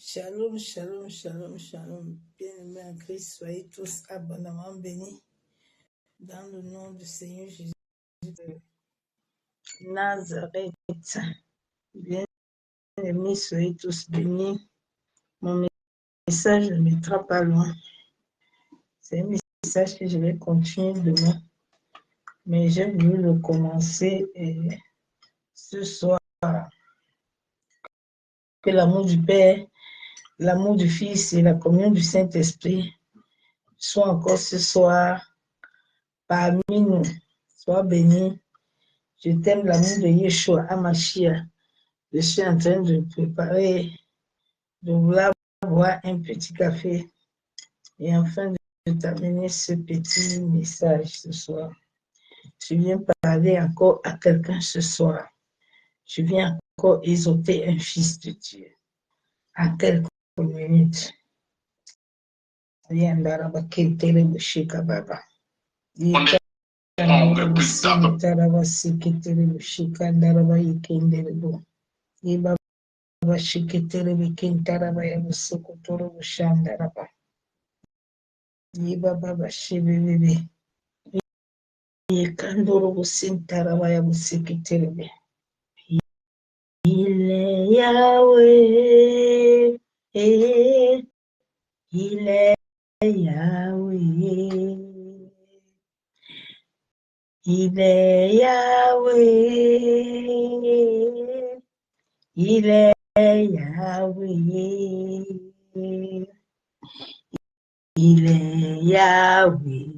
Shalom, shalom, shalom, shalom. Bien-aimés en Christ, soyez tous abondamment bénis dans le nom du Seigneur Jésus de Nazareth. Bien-aimés, soyez tous bénis. Mon message ne mettra pas loin. C'est un message que je vais continuer demain. Mais j'ai voulu le commencer ce soir. Que l'amour du Père, l'amour du Fils et la communion du Saint-Esprit soient encore ce soir parmi nous. Sois béni. Je t'aime l'amour de Yeshua Hamashia. Je suis en train de préparer, de vouloir boire un petit café et enfin de terminer ce petit message ce soir. Je viens parler encore à quelqu'un ce soir. Je viens encore exhorter un fils de Dieu. À quelques minutes. Yandaraba Ketere Bushika Baba. Yandaraba Sikitaraba Sikitere Bushika Daraba Yikenderebo. Yibaba Shikitere Bikintaraba Yabusukuturu Bushandaraba. Yibaba Shibibi. Yikanduru Busintaraba Yabusikitere. Il est Yahweh. Il est Yahweh. Il est Yahweh. Il est Yahweh. Il est Yahweh.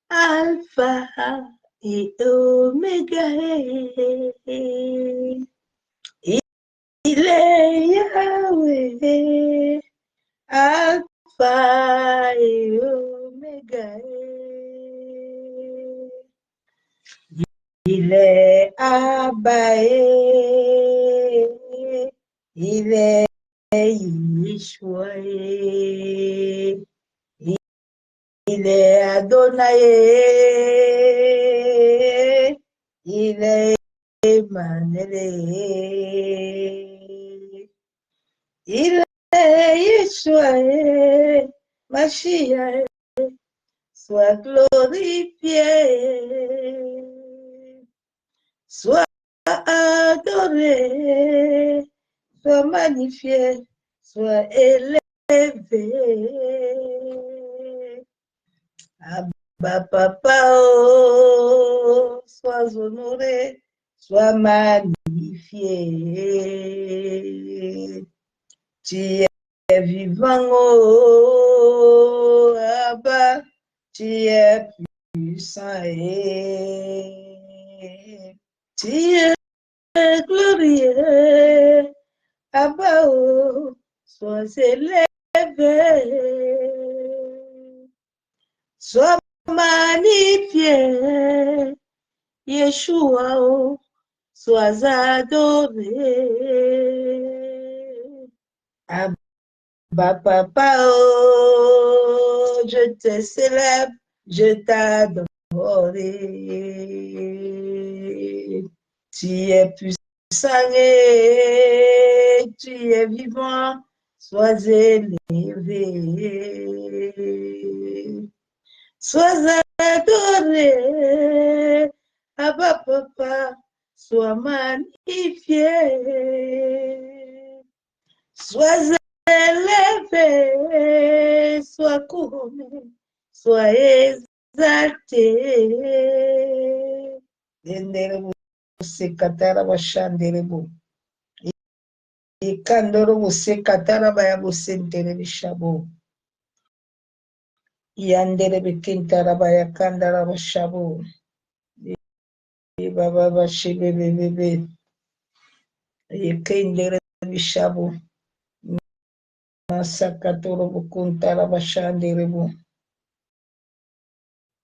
Alpha et Omega. Il est Yahweh. Alpha et Omega. Il est Abaé. Il est Yeshua. Il est Adonai. Il est Emmanuel. Il est Yeshua. Mashiach. Sois glorifié. Sois adoré. Sois magnifié. Sois élevé. Abba Papa, oh, sois honoré, sois magnifié. Tu es vivant, oh, Abba, tu es puissant et tu es glorieux. Abba, oh, sois élevé. Sois magnifié, Yeshua, oh, sois adoré. Abba Papa, oh, je te célèbre, je t'adore. Tu es puissant et tu es vivant, sois élevé. Sois adoré, Abba Papa, sois magnifié, sois élevé, sois couronné, sois exalté. Enderebo sekatara bashanderebo. Ikandoro sekatara bayabusentere bishabo. Yandere bikintara bayakandara bashabo. Baba bashibe bebe. Yekendere bishabo. Masakatoro bukuntara bashanderebo.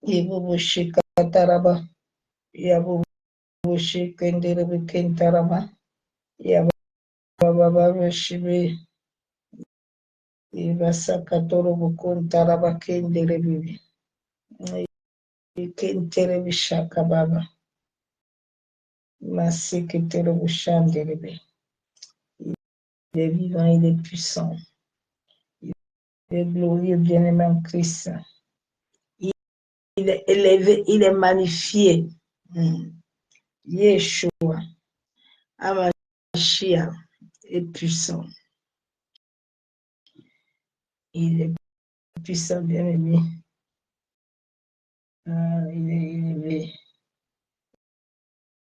Ibu bushikatara ba. Yabu bushikendere bikintara ba. Yabu baba bashibe. Ibasakatoro bukuntara bakendere bibi. Kentere bishaka baba. Masikitero bushanderebe. est vivant, il est puissant. Il est glorieux, bien-aimé en Christ. Il est élevé, il est magnifié. Yeshua, Amashia est puissant. Il est puissant, bien-aimé. Il est élevé.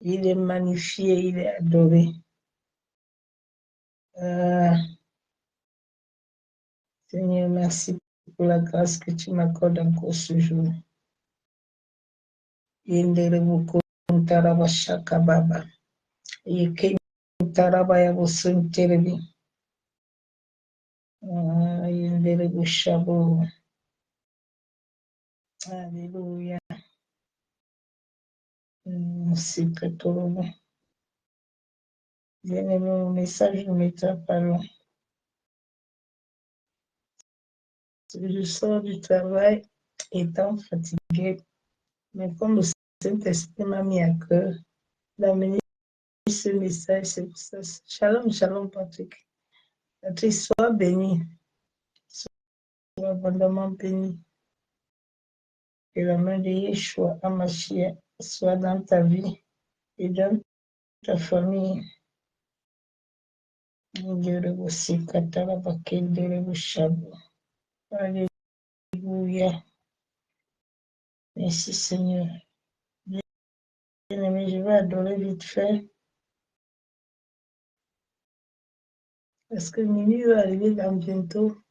Il est magnifié, il est adoré. Seigneur, merci pour la grâce que tu m'accordes encore ce jour. Yenderebuko Tarabashaka Baba. Yeke Tarabaya Bosunterebi. Yenderebushabo. Alléluia. C'est très trop. Bien-aimé, mon message ne m'étant pas long. Je sors du travail étant fatiguée, mais comme le Saint-Esprit m'a mis à cœur d'amener ce message, c'est pour ça. Shalom, shalom, Patrick. Patrick, sois béni, sois abondamment béni. Que la main de Yeshua Amashia soit dans ta vie et dans ta famille. Alléluia. Merci Seigneur. Bien-aimé, je vais adorer vite fait. Parce que minuit va arriver dans bientôt.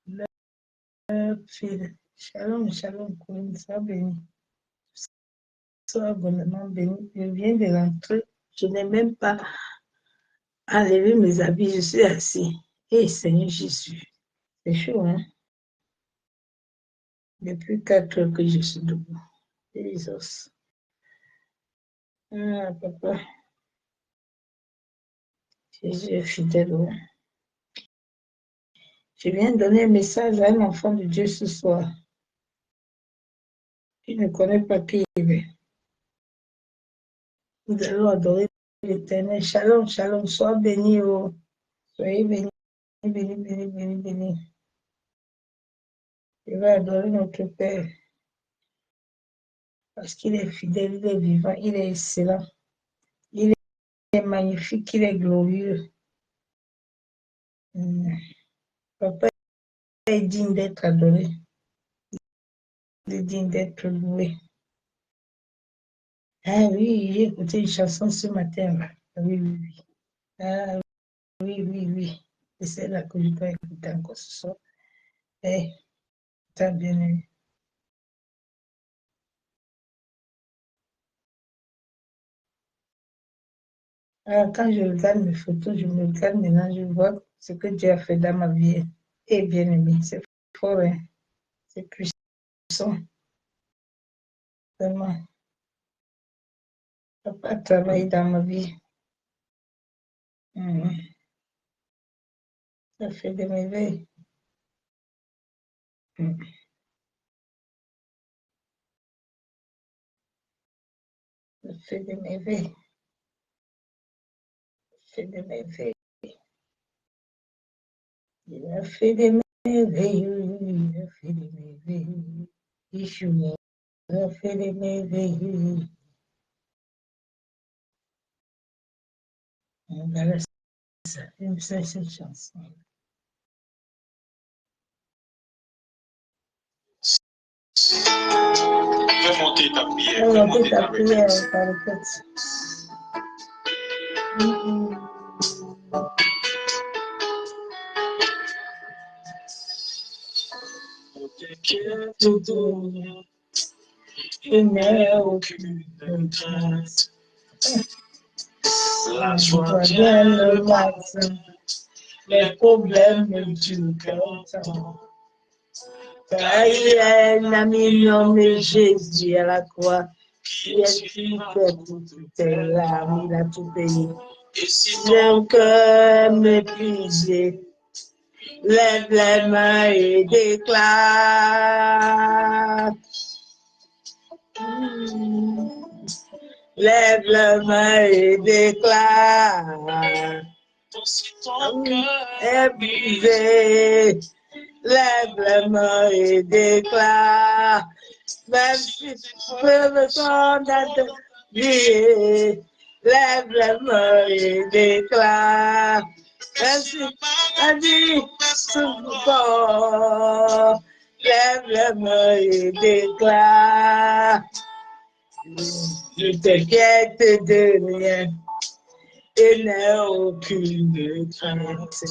L'heure file. Shalom, shalom, Corinne, sois béni. Sois abondamment béni. Je viens de rentrer. Je n'ai même pas enlevé mes habits. Je suis assis. Et Seigneur Jésus. C'est chaud, hein? Depuis 4 heures que je suis debout. Les os. Ah, papa. Jésus est fidèle. Je viens donner un message à un enfant de Dieu ce soir. Il ne connaît pas qui il est. Nous allons adorer l'Éternel. Shalom, shalom. Sois béni. Oh. Soyez bénis, bénis, bénis, bénis, bénis. Je vais adorer notre Père. Parce qu'il est fidèle, il est vivant, il est excellent. Il est magnifique, il est glorieux. Papa est digne d'être adoré. Il est digne d'être loué. Ah oui, j'ai écouté une chanson ce matin. Là. Oui, oui, oui. Ah oui, oui, oui. C'est celle-là que je dois écouter encore ce soir. Eh, t'as bien aimé. Alors, quand je regarde mes photos, je me regarde maintenant, je vois ce que Dieu a fait dans ma vie. Et bien aimé, c'est fort, hein? C'est puissant, vraiment. Papa a travaillé dans ma vie. Ça fait des merveilles. Ça fait des merveilles. Ça fait des merveilles. Il a fait des merveilles. Il a fait des merveilles. Yeshua a fait des merveilles. On va laisser ça. J'aime ça, cette chanson. Fais monter ta prière. Fais monter ta prière par le fait. Je n'ai aucune crainte. La joie vient le matin. Les problèmes du cœur. Car il a mis nommé Jésus à la croix. Il a tout fait pour toutes tes larmes, il a tout payé. Et si Ton cœur méprisé, lève les mains et déclare. Lève les mains et déclare. si ton cœur est brisé, lève les mains et déclare, même si tu peux me condamner, lève les mains et déclare, même si tu dit son corps, lève les mains et déclare, je t'inquiète de rien et n'ai aucune crainte.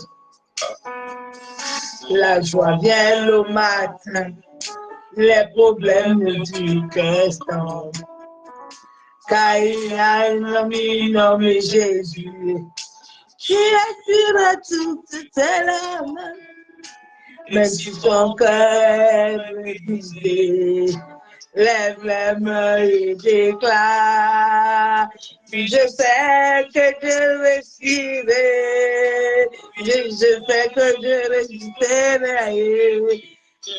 La joie vient le matin, les problèmes du cœur tombent. Car il y a un ami nommé Jésus qui assure toutes tes larmes. Même si ton cœur est brisé, lève les mains et déclare. Je sais que je réussirai, je sais que je résisterai,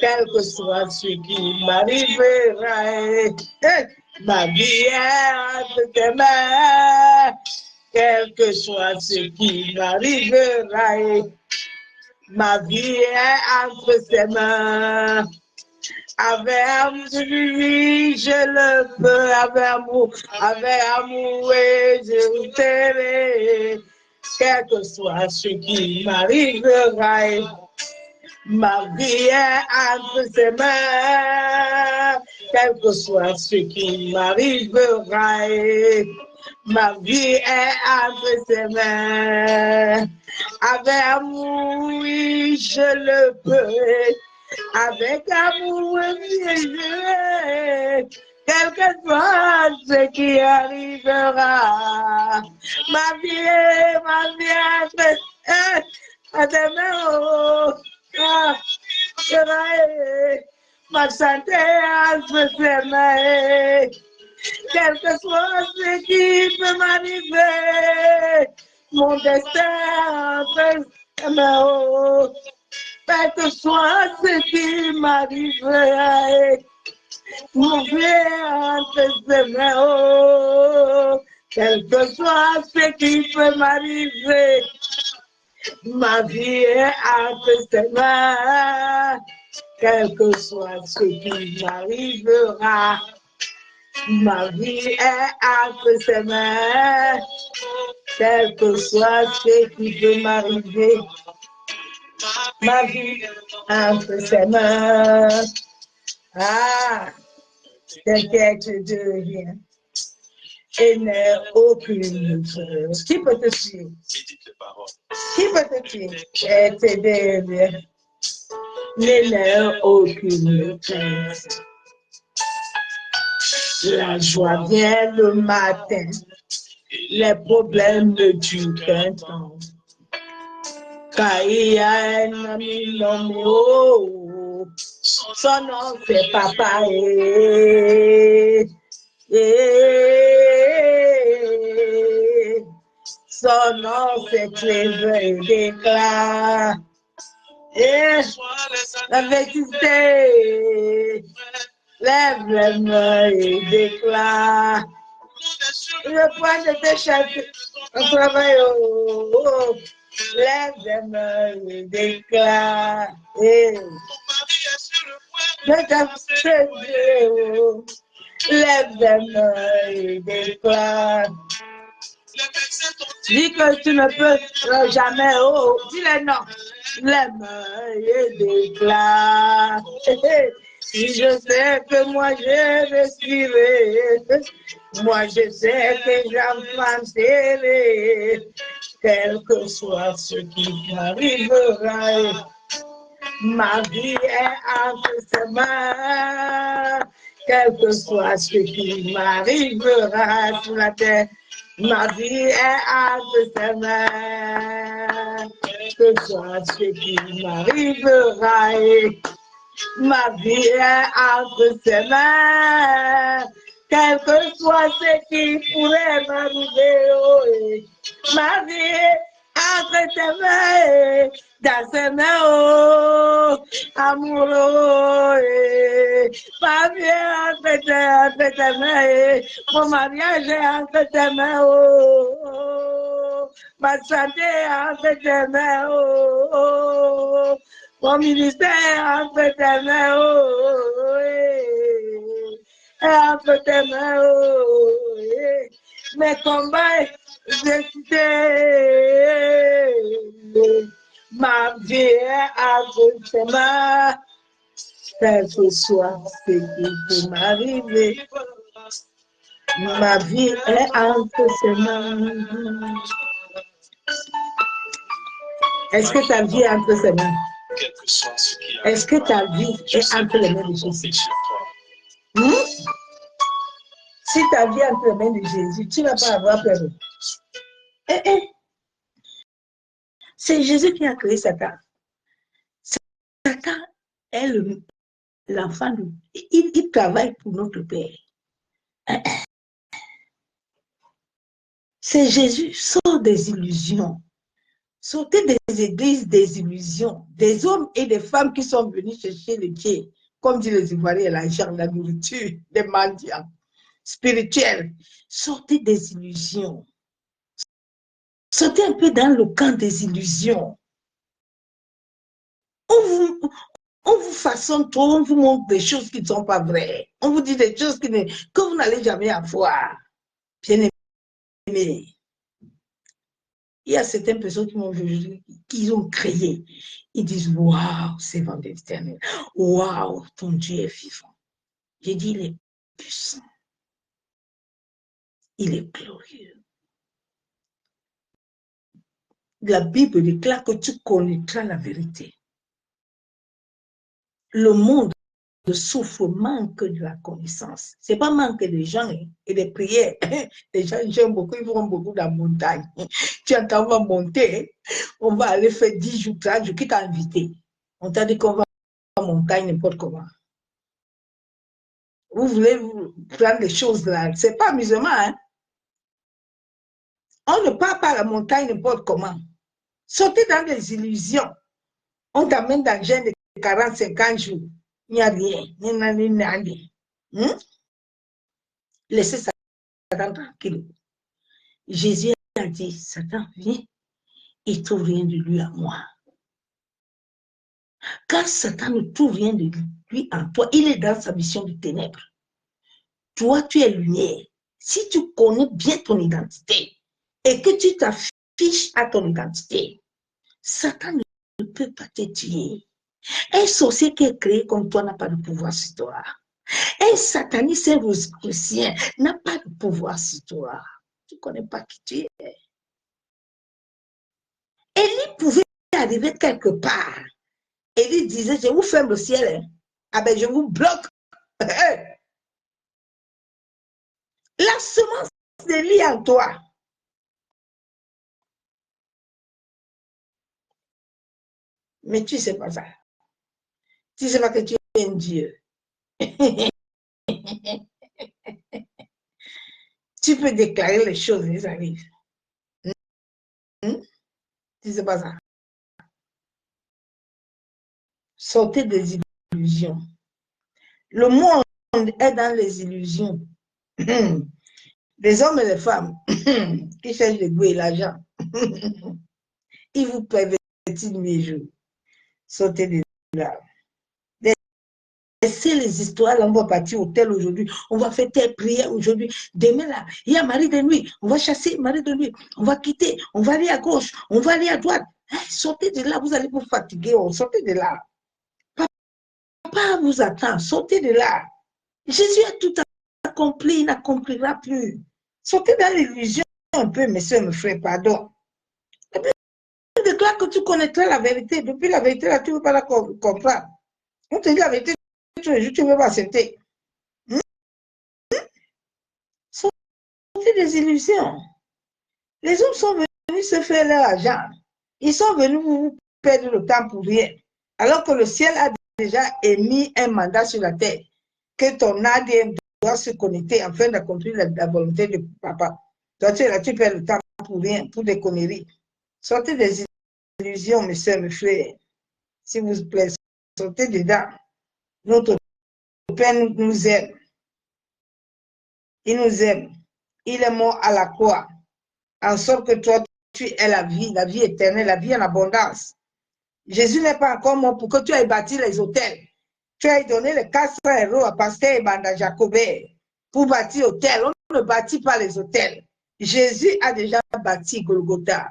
quel que soit ce qui m'arrivera. Ma vie est entre tes mains, quel que soit ce qui m'arrivera. Ma vie est entre ses mains. Avec amour, je le peux. Avec amour, et je t'aimerai. Quel que soit ce qui m'arrivera. Ma vie est entre ses mains. Quel que soit ce qui m'arrivera. Ma vie est entre ses mains. Avec amour, oui, je le peux. Avec amour, je quel que soit ce qui arrivera. Ma vie est à tes mains. Ma santé entre tes mains. Quel que soit ce qui peut m'arriver, mon destin entre tes mains. Quel que soit ce qui m'arrive, mon vie entre tes mains. Quel que soit ce qui peut m'arriver, ma vie est entre tes mains. Quel que soit ce qui m'arrivera, ma vie est entre ses mains. Quel que soit ce qui peut m'arriver, ma vie entre ses mains. Ah, t'inquiète de rien et n'ai aucune crainte. Qui peut te suivre? Qui peut te suivre et t'aider bien? N'ai aucune crainte. La joie vient le matin, les problèmes du cœur tombent. Car il y a un ami nommé son nom c'est Papa. Son nom c'est Cléve et déclare. La vérité, lève les mains et déclare. Le point de tes chefs, on travaille lève les mains et déclare. Lève les mains et déclare. Dis que tu ne peux jamais, dis-le non. Les mains et déclare. Si je sais que moi j'ai respiré, moi je sais que j'avancerai, quel que soit ce qui m'arrivera. Ma vie est entre ses mains, quel que soit ce qui m'arrivera sur la terre. Ma vie est entre ses mains, quel que soit ce qui m'arrivera. Ma vie est entre ses mains, quel que soit ce qui pourrait m'arriver. Ma vie est entre tes mains, dans ses mains, oh, amoureux. Ma vie est entre tes mains, mon mariage est entre tes mains, oh, ma santé est entre tes mains, oh, mon ministère est entre tes mains, oh, entre tes mains, oh, mes combats, j'ai ma vie est entre tes mains, quel que soit ce qui peut m'arriver, ma vie est entre tes mains. Est-ce que ta vie est entre ses mains? Est-ce que ta vie est entre les mains de Jésus? Si ta vie est entre les mains de Jésus, tu ne vas pas avoir peur. C'est Jésus qui a créé Satan. Satan est l'enfant de... Il travaille pour notre Père. C'est Jésus, sort des illusions. Sortez des églises des illusions, des hommes et des femmes qui sont venus chercher le Dieu, comme disent les Ivoiriens, l'argent, la nourriture, des mendiants spirituels. Sortez des illusions. Sortez un peu dans le camp des illusions. On vous façonne trop, on vous montre des choses qui ne sont pas vraies. On vous dit des choses que vous n'allez jamais avoir. Bien aimé. Il y a certaines personnes qui m'ont vu, qui ont créé. Ils disent, waouh, c'est vendeur éternel. Waouh, ton Dieu est vivant. J'ai dit, il est puissant. Il est glorieux. La Bible déclare que tu connaîtras la vérité. Le monde souffre, manque de la connaissance. Ce n'est pas manque de gens et des prières. Les gens j'aime beaucoup, ils vont beaucoup dans la montagne. Tu entends, on va monter, on va aller faire 10 jours, 30 jours, qui t'a invité? On t'a dit qu'on va en montagne n'importe comment. Vous voulez prendre les choses là, ce n'est pas amusement. Hein? On ne part pas à la montagne n'importe comment. Sortez dans des illusions. On t'amène dans le jeûne de 40, 50 jours. Il n'y a rien. Laissez Satan tranquille. Jésus a dit, Satan, viens, il ne trouve rien de lui à moi. Quand Satan ne trouve rien de lui en toi, il est dans sa mission de ténèbres. Toi, tu es lumière. Si tu connais bien ton identité et que tu t'affiches à ton identité, Satan ne peut pas te tuer. Un sorcier qui est créé comme toi n'a pas de pouvoir sur toi. Un sataniste, un rosicrucien n'a pas de pouvoir sur toi. Tu ne connais pas qui tu es. Élie pouvait arriver quelque part. Élie disait, je vous ferme le ciel. Ah ben, je vous bloque. La semence d'Élie en toi. Mais tu ne sais pas ça. Tu ne sais pas que tu es un Dieu. Tu peux déclarer les choses, elles arrivent. Tu ne sais pas ça. Sortez des illusions. Le monde est dans les illusions. Les hommes et les femmes qui cherchent le goût et l'argent. Ils vous pervertissent nuit et jour. Sortez de là. Laissez les histoires, là, on va partir au tel aujourd'hui, on va faire telle prière aujourd'hui. Demain, là, il y a Marie de nuit, on va chasser Marie de nuit, on va quitter, on va aller à gauche, on va aller à droite. Sortez de là, vous allez vous fatiguer, sortez de là. Papa vous attend, sortez de là. Jésus a tout accompli, il n'accomplira plus. Sortez dans l'illusion un peu, mes soeurs, mes frères, pardon. Et puis, tu déclares que tu connaîtras la vérité. Depuis la vérité, là, tu ne veux pas la comprendre. On te dit la vérité, tu ne veux pas accepter. Sortez des illusions. Les hommes sont venus se faire leur argent. Ils sont venus vous perdre le temps pour rien. Alors que le ciel a déjà émis un mandat sur la terre, que ton ADN doit se connecter afin d'accomplir la volonté de papa. Toi, tu es là, tu perds le temps pour rien, pour des conneries. Sortez des illusions, mes soeurs, mes frères. S'il vous plaît, sortez dedans. Notre Père nous aime. Il nous aime. Il est mort à la croix, en sorte que toi, tu es la vie éternelle, la vie en abondance. Jésus n'est pas encore mort pour que tu aies bâti les hôtels. Tu as donné les 400 € à Pasteur et Banda Jacobé pour bâtir hôtel. On ne bâtit pas les hôtels. Jésus a déjà bâti Golgotha.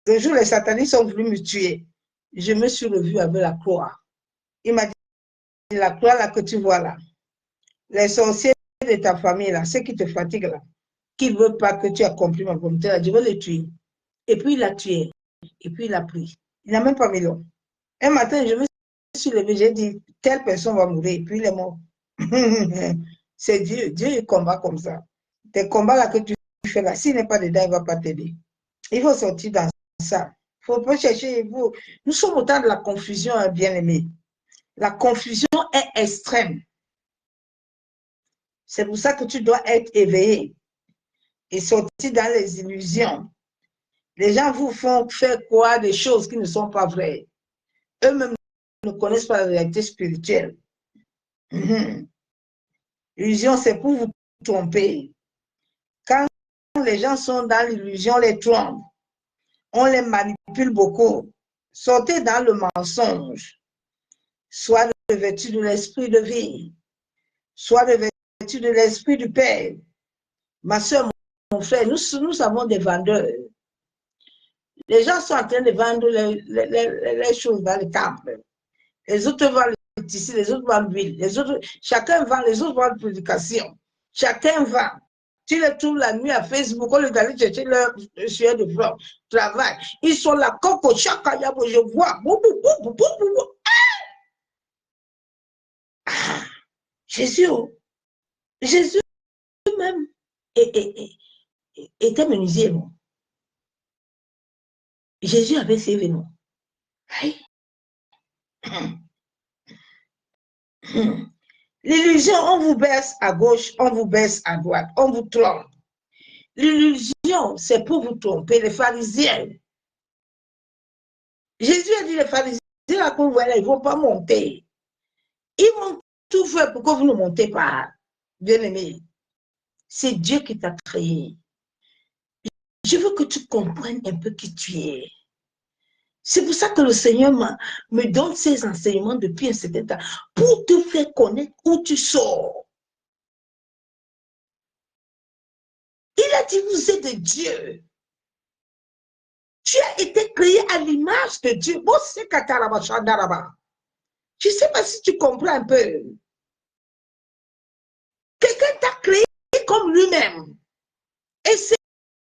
Le jour où les satanistes sont venus me tuer, je me suis revu avec la croix. Il m'a dit, la croix là que tu vois là, les sorciers de ta famille là, ceux qui te fatiguent là, qui ne veulent pas que tu accomplisses ma volonté là, je vais les tuer. Et puis il a tué. Et puis il a pris. Il n'a même pas mis l'eau. Un matin, je me suis levé, j'ai dit, telle personne va mourir. Et puis il est mort. C'est Dieu. Dieu il combat comme ça. Tes combats là que tu fais là, s'il n'est pas dedans, il ne va pas t'aider. Il faut sortir dans ça. Il ne faut pas chercher. Nous sommes au temps de la confusion, hein, bien-aimés. La confusion est extrême. C'est pour ça que tu dois être éveillé et sortir dans les illusions. Les gens vous font faire croire des choses qui ne sont pas vraies. Eux-mêmes ne connaissent pas la réalité spirituelle. L'illusion, c'est pour vous tromper. Quand les gens sont dans l'illusion, on les trompe. On les manipule beaucoup. Sortez dans le mensonge. Soit revêtu de l'esprit de vie. Soit revêtu de l'esprit du Père. Ma soeur, mon frère, nous avons des vendeurs. Les gens sont en train de vendre les choses dans les temples. Les autres vendent le tissu, les autres vendent l'huile, les autres, chacun vend, les autres vendent prédication. Chacun vend. Tu les trouves la nuit à Facebook, on les d'aller chercher leur sueur de fleurs, travail. Ils sont là, coco, chaka, yabo, je vois. Ah, Jésus, Jésus même était menuisier, non? Jésus avait ses vénons. L'illusion, on vous baisse à gauche, on vous baisse à droite, on vous trompe. L'illusion, c'est pour vous tromper, les pharisiens. Jésus a dit, les pharisiens, là, que vous voyez, ils ne vont pas monter. Ils vont tout faire pour que vous ne montez pas. Bien-aimé, c'est Dieu qui t'a créé. Je veux que tu comprennes un peu qui tu es. C'est pour ça que le Seigneur me donne ces enseignements depuis un certain temps, pour te faire connaître où tu sors. Il a dit, vous êtes de Dieu. Tu as été créé à l'image de Dieu. Je ne sais pas si tu comprends un peu. Quelqu'un t'a créé comme lui-même. Et ce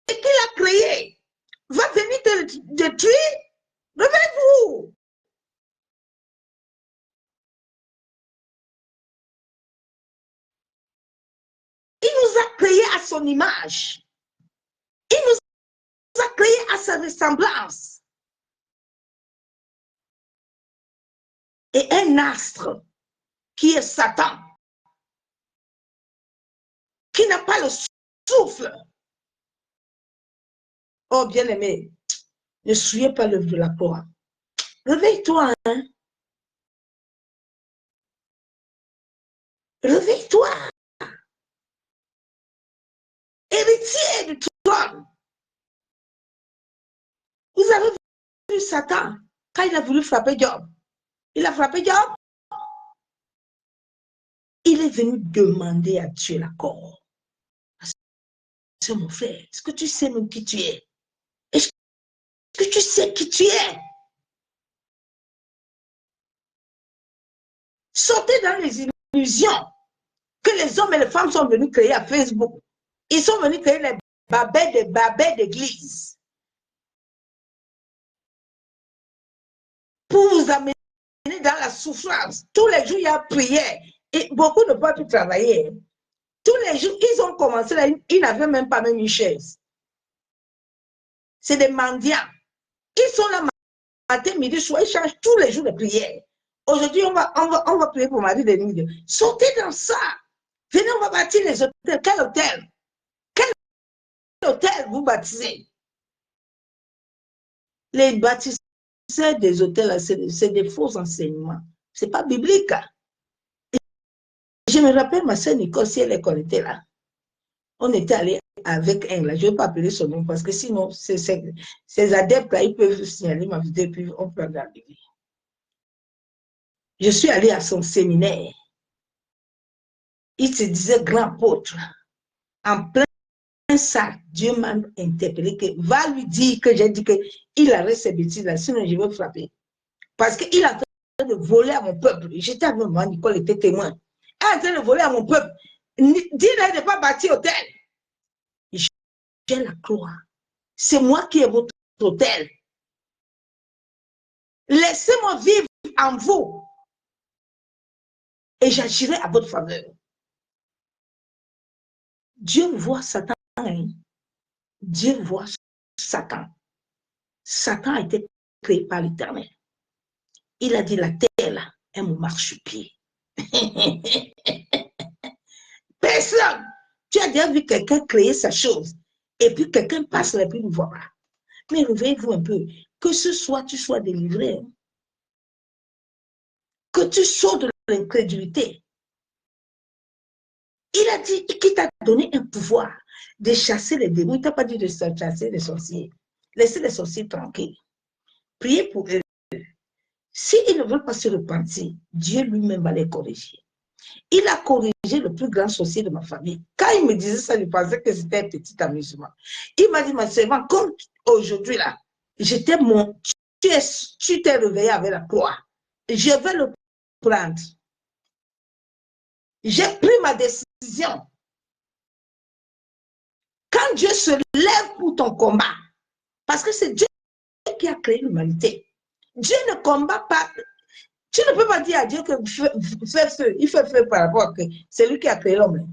qu'il a créé va venir te détruire. Réveillez-vous. Il nous a créés à son image. Il nous a créés à sa ressemblance. Et un astre qui est Satan, qui n'a pas le souffle. Oh, bien-aimé, ne souillez pas l'œuvre de la croix. Réveille-toi, hein. Réveille-toi. Héritier du trône. Vous avez vu Satan quand il a voulu frapper Job. Il a frappé Job. Il est venu demander à Dieu l'accord. C'est mon frère, est-ce que tu sais même qui tu es? Est-ce que tu sais qui tu es? Sortez dans les illusions que les hommes et les femmes sont venus créer à Facebook. Ils sont venus créer les babets d'église pour vous amener dans la souffrance. Tous les jours, il y a prière. Et beaucoup ne peuvent plus travailler. Tous les jours, ils ont commencé, là, ils n'avaient même pas même une chaise. C'est des mendiants. Ils sont là matin, midi, soir, ils changent tous les jours de prière. Aujourd'hui, on va prier pour Marie de nuit. Sortez dans ça. Venez, on va bâtir les hôtels. Quel hôtel? Quel hôtel vous baptisez? Les bâtisseurs des hôtels, c'est des faux enseignements. Ce n'est pas biblique. Je me rappelle ma sœur Nicole, si elle était là. On était allé avec elle, là. Je ne vais pas appeler son nom parce que sinon, ces adeptes-là, ils peuvent signaler ma vidéo et puis on peut regarder. Je suis allée à son séminaire. Il se disait grand apôtre. En plein ça, Dieu m'a interpellé que va lui dire que j'ai dit qu'il arrête ces bêtises-là, sinon je vais frapper. Parce qu'il a train de voler à mon peuple. J'étais avec moi, Nicole était témoin. Elle est en train de voler à mon peuple. Dis-leur de ne pas bâtir hôtel. J'ai la croix. C'est moi qui ai votre hôtel. Laissez-moi vivre en vous. Et j'agirai à votre faveur. Dieu voit Satan. Hein? Dieu voit Satan. Satan a été créé par l'Éternel. Il a dit la terre là, est mon marchepied. Personne. Tu as déjà vu quelqu'un créer sa chose et puis quelqu'un passe là et puis ne voit pas. Mais réveillez-vous un peu. Que ce soit, tu sois délivré. Hein? Que tu sortes de l'incrédulité. Il a dit qu'il t'a donné un pouvoir de chasser les démons. Il ne t'a pas dit de chasser les sorciers. Laissez les sorciers tranquilles. Priez pour eux. S'ils ne veulent pas se repentir, Dieu lui-même va les corriger. Il a corrigé le plus grand sorcier de ma famille. Quand il me disait ça, je pensais que c'était un petit amusement. Il m'a dit, ma sœur, comme aujourd'hui là, j'étais tu t'es réveillé avec la croix. Je vais le prendre. J'ai pris ma décision. Quand Dieu se lève pour ton combat, parce que c'est Dieu qui a créé l'humanité. Dieu ne combat pas. Tu ne peux pas dire à Dieu que fait feu. Il fait feu par rapport à que c'est lui qui a créé l'homme.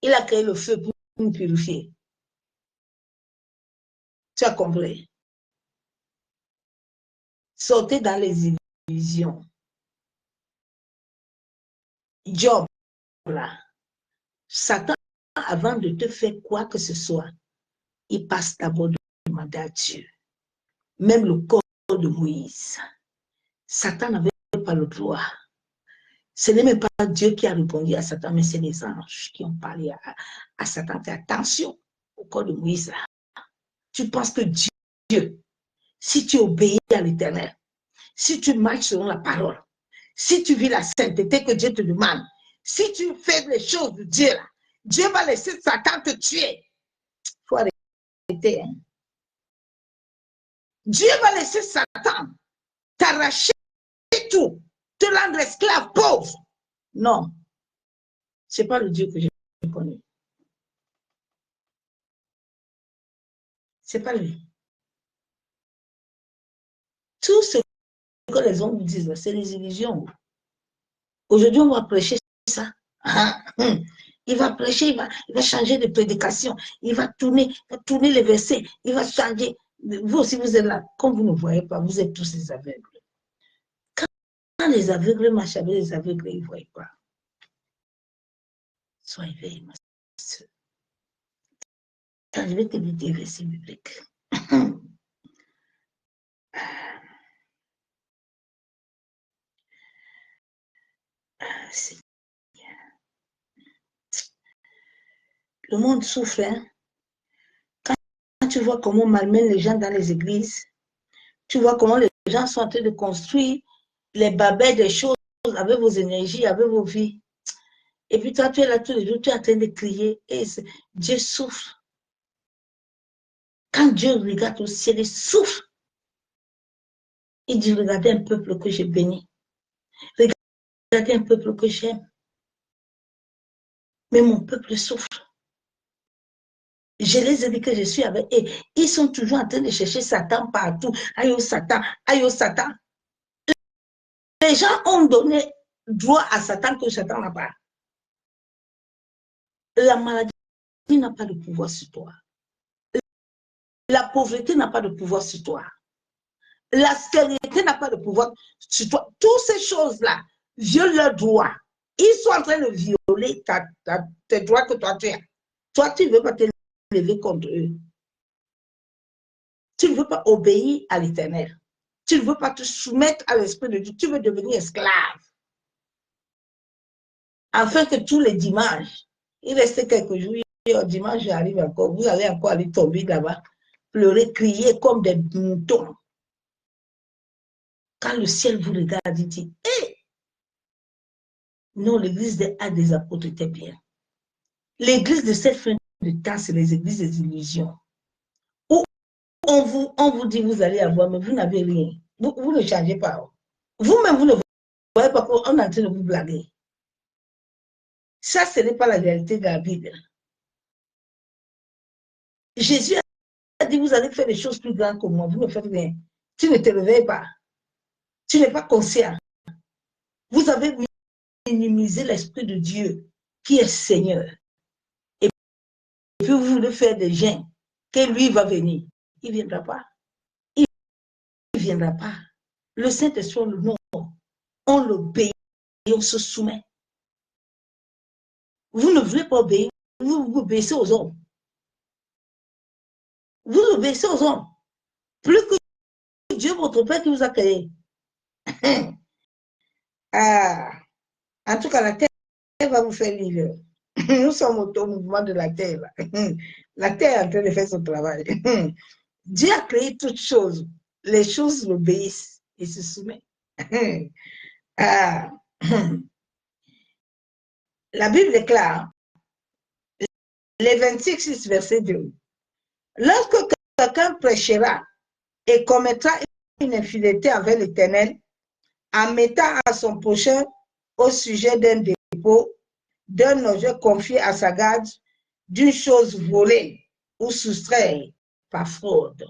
Il a créé le feu pour nous purifier. Tu as compris? Sortez dans les illusions. Job, là. Satan, avant de te faire quoi que ce soit, il passe d'abord de demander à Dieu. Même le corps de Moïse. Satan n'avait pas le droit. Ce n'est même pas Dieu qui a répondu à Satan, mais c'est les anges qui ont parlé à Satan. Fais attention au corps de Moïse là. Tu penses que Dieu, si tu obéis à l'Éternel, si tu marches selon la parole, si tu vis la sainteté que Dieu te demande, si tu fais les choses de Dieu là, Dieu va laisser Satan te tuer. Il faut arrêter. Hein? Dieu va laisser Satan t'arracher tout, te rendre esclave, pauvre. Non, ce n'est pas le Dieu que je connais. Ce n'est pas lui. Tout ce que les hommes vous disent, c'est des illusions. Aujourd'hui, on va prêcher ça. Il va prêcher, il va changer de prédication, il va tourner les versets, il va changer. Vous aussi, vous êtes là. Comme vous ne voyez pas, vous êtes tous des aveugles. Quand les aveugles marchent avec les aveugles, ils ne voient pas. Sois éveillé, ma soeur. Je vais te dire des versets bibliques. Le monde souffre. Hein? Quand tu vois comment on malmène les gens dans les églises, tu vois comment les gens sont en train de construire les babelles des choses avec vos énergies, avec vos vies. Et puis toi, tu es là tous les jours, tu es en train de crier. Et Dieu souffre. Quand Dieu regarde au ciel, il souffre. Il dit, regardez un peuple que j'ai béni. Regardez un peuple que j'aime. Mais mon peuple souffre. Je les ai dit que je suis avec eux. Ils sont toujours en train de chercher Satan partout. Aïe oh Satan, aïe oh Satan. Les gens ont donné droit à Satan que Satan n'a pas. La maladie n'a pas de pouvoir sur toi. La pauvreté n'a pas de pouvoir sur toi. La stérilité n'a pas de pouvoir sur toi. Toutes ces choses-là violent leurs droits. Ils sont en train de violer tes droits que toi tu as. Toi, tu ne veux pas te lever contre eux. Tu ne veux pas obéir à l'Éternel. Tu ne veux pas te soumettre à l'Esprit de Dieu. Tu veux devenir esclave. Afin que tous les dimanches, il reste quelques jours, dimanche, j'arrive encore, vous allez encore aller tomber là-bas, pleurer, crier comme des moutons. Quand le ciel vous regarde, il dit, hé, non, l'église des des apôtres était bien. L'église de cette fin de temps, c'est les églises des illusions. Où on vous dit, vous allez avoir, mais vous n'avez rien. Vous ne changez pas. Vous-même, vous ne voyez pas qu'on est en train de vous blaguer. Ça, ce n'est pas la réalité de la Bible. Jésus a dit, vous allez faire des choses plus grandes que moi. Vous ne faites rien. Tu ne te réveilles pas. Tu n'es pas conscient. Vous avez minimisé l'Esprit de Dieu qui est Seigneur. Et puis vous voulez faire des gens que lui va venir. Il ne viendra pas. Il ne viendra pas. Le Saint-Esprit, on le nom, on l'obéit et on se soumet. Vous ne voulez pas obéir, vous obéissez aux hommes. Vous obéissez aux hommes. Plus que Dieu, votre Père qui vous a créé. Ah, en tout cas, la terre va vous faire vivre. Nous sommes au mouvement de la terre. La terre est en train de faire son travail. Dieu a créé toutes choses. Les choses l'obéissent et se soumettent. Ah. La Bible déclare, les 26, verset 2. Lorsque quelqu'un prêchera et commettra une infidélité envers l'Éternel, en mettant à son prochain au sujet d'un dépôt, d'un objet confié à sa garde, d'une chose volée ou soustraite par fraude.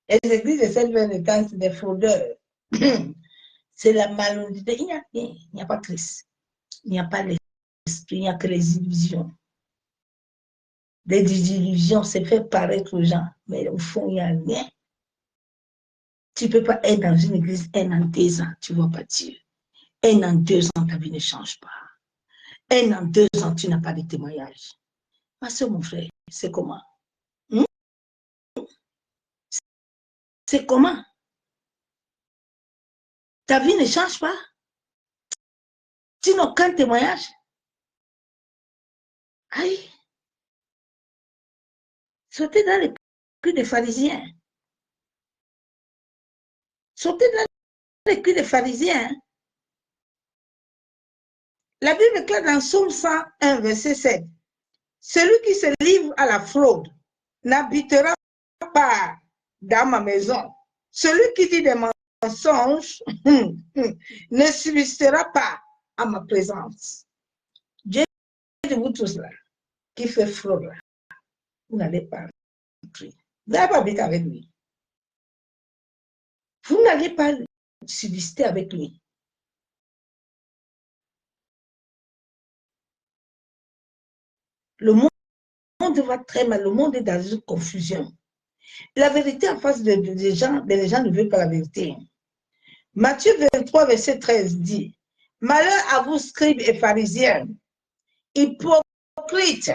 Les églises de cette fin de temps, c'est des fraudeurs. C'est la malhonnêteté. Il n'y a pas Christ. Il n'y a pas l'esprit, il n'y a que les illusions. Les illusions, c'est fait paraître aux gens, mais au fond, il n'y a rien. Tu ne peux pas être dans une église 1 an, 2 ans, tu ne vois pas Dieu. 1 an, 2 ans, ta vie ne change pas. 1 an, 2 ans, tu n'as pas de témoignage. Ma soeur, mon frère, c'est comment? C'est comment? Ta vie ne change pas? Tu n'as aucun témoignage? Aïe! Sortez dans les culs des pharisiens. Sortez dans les culs des pharisiens. La Bible déclare dans Psaume 101, verset 7. Celui qui se livre à la fraude n'habitera pas dans ma maison. Celui qui dit des mensonges ne subsistera pas à ma présence. Dieu de vous tous là, qui fait fraude là, vous n'allez pas entrer. Vous n'allez pas habiter avec lui. Vous n'allez pas subsister avec lui. Le monde va très mal, le monde est dans une confusion. La vérité en face des gens, mais les gens ne veulent pas la vérité. Matthieu 23, verset 13 dit, « Malheur à vous, scribes et pharisiens, hypocrites,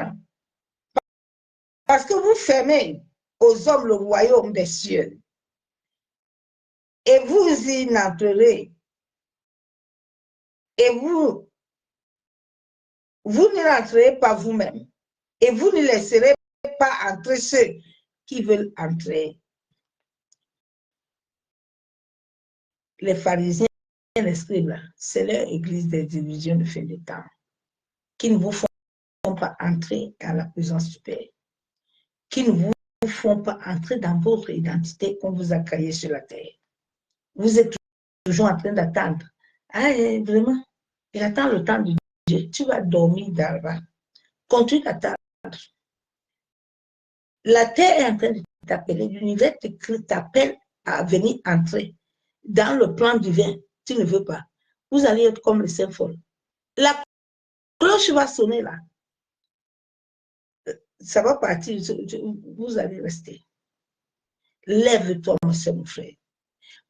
parce que vous fermez aux hommes le royaume des cieux, et vous y n'entrerez, et vous n'y rentrerez pas vous-même, et vous ne laisserez pas entrer ceux qui veulent entrer. » Les pharisiens et les scribes, c'est leur église des illusions de fin de temps, qui ne vous font pas entrer à la présence du Père, qui ne vous font pas entrer dans votre identité qu'on vous a créée sur la terre. Vous êtes toujours en train d'attendre. Ah, vraiment, il attend le temps de Dieu. Tu vas dormir là-bas. Continue d'attendre. La terre est en train de t'appeler. L'univers t'appelle à venir entrer dans le plan divin. Tu ne veux pas. Vous allez être comme le Saint-Paul. La cloche va sonner là. Ça va partir. Vous allez rester. Lève-toi, mon soeur, mon frère.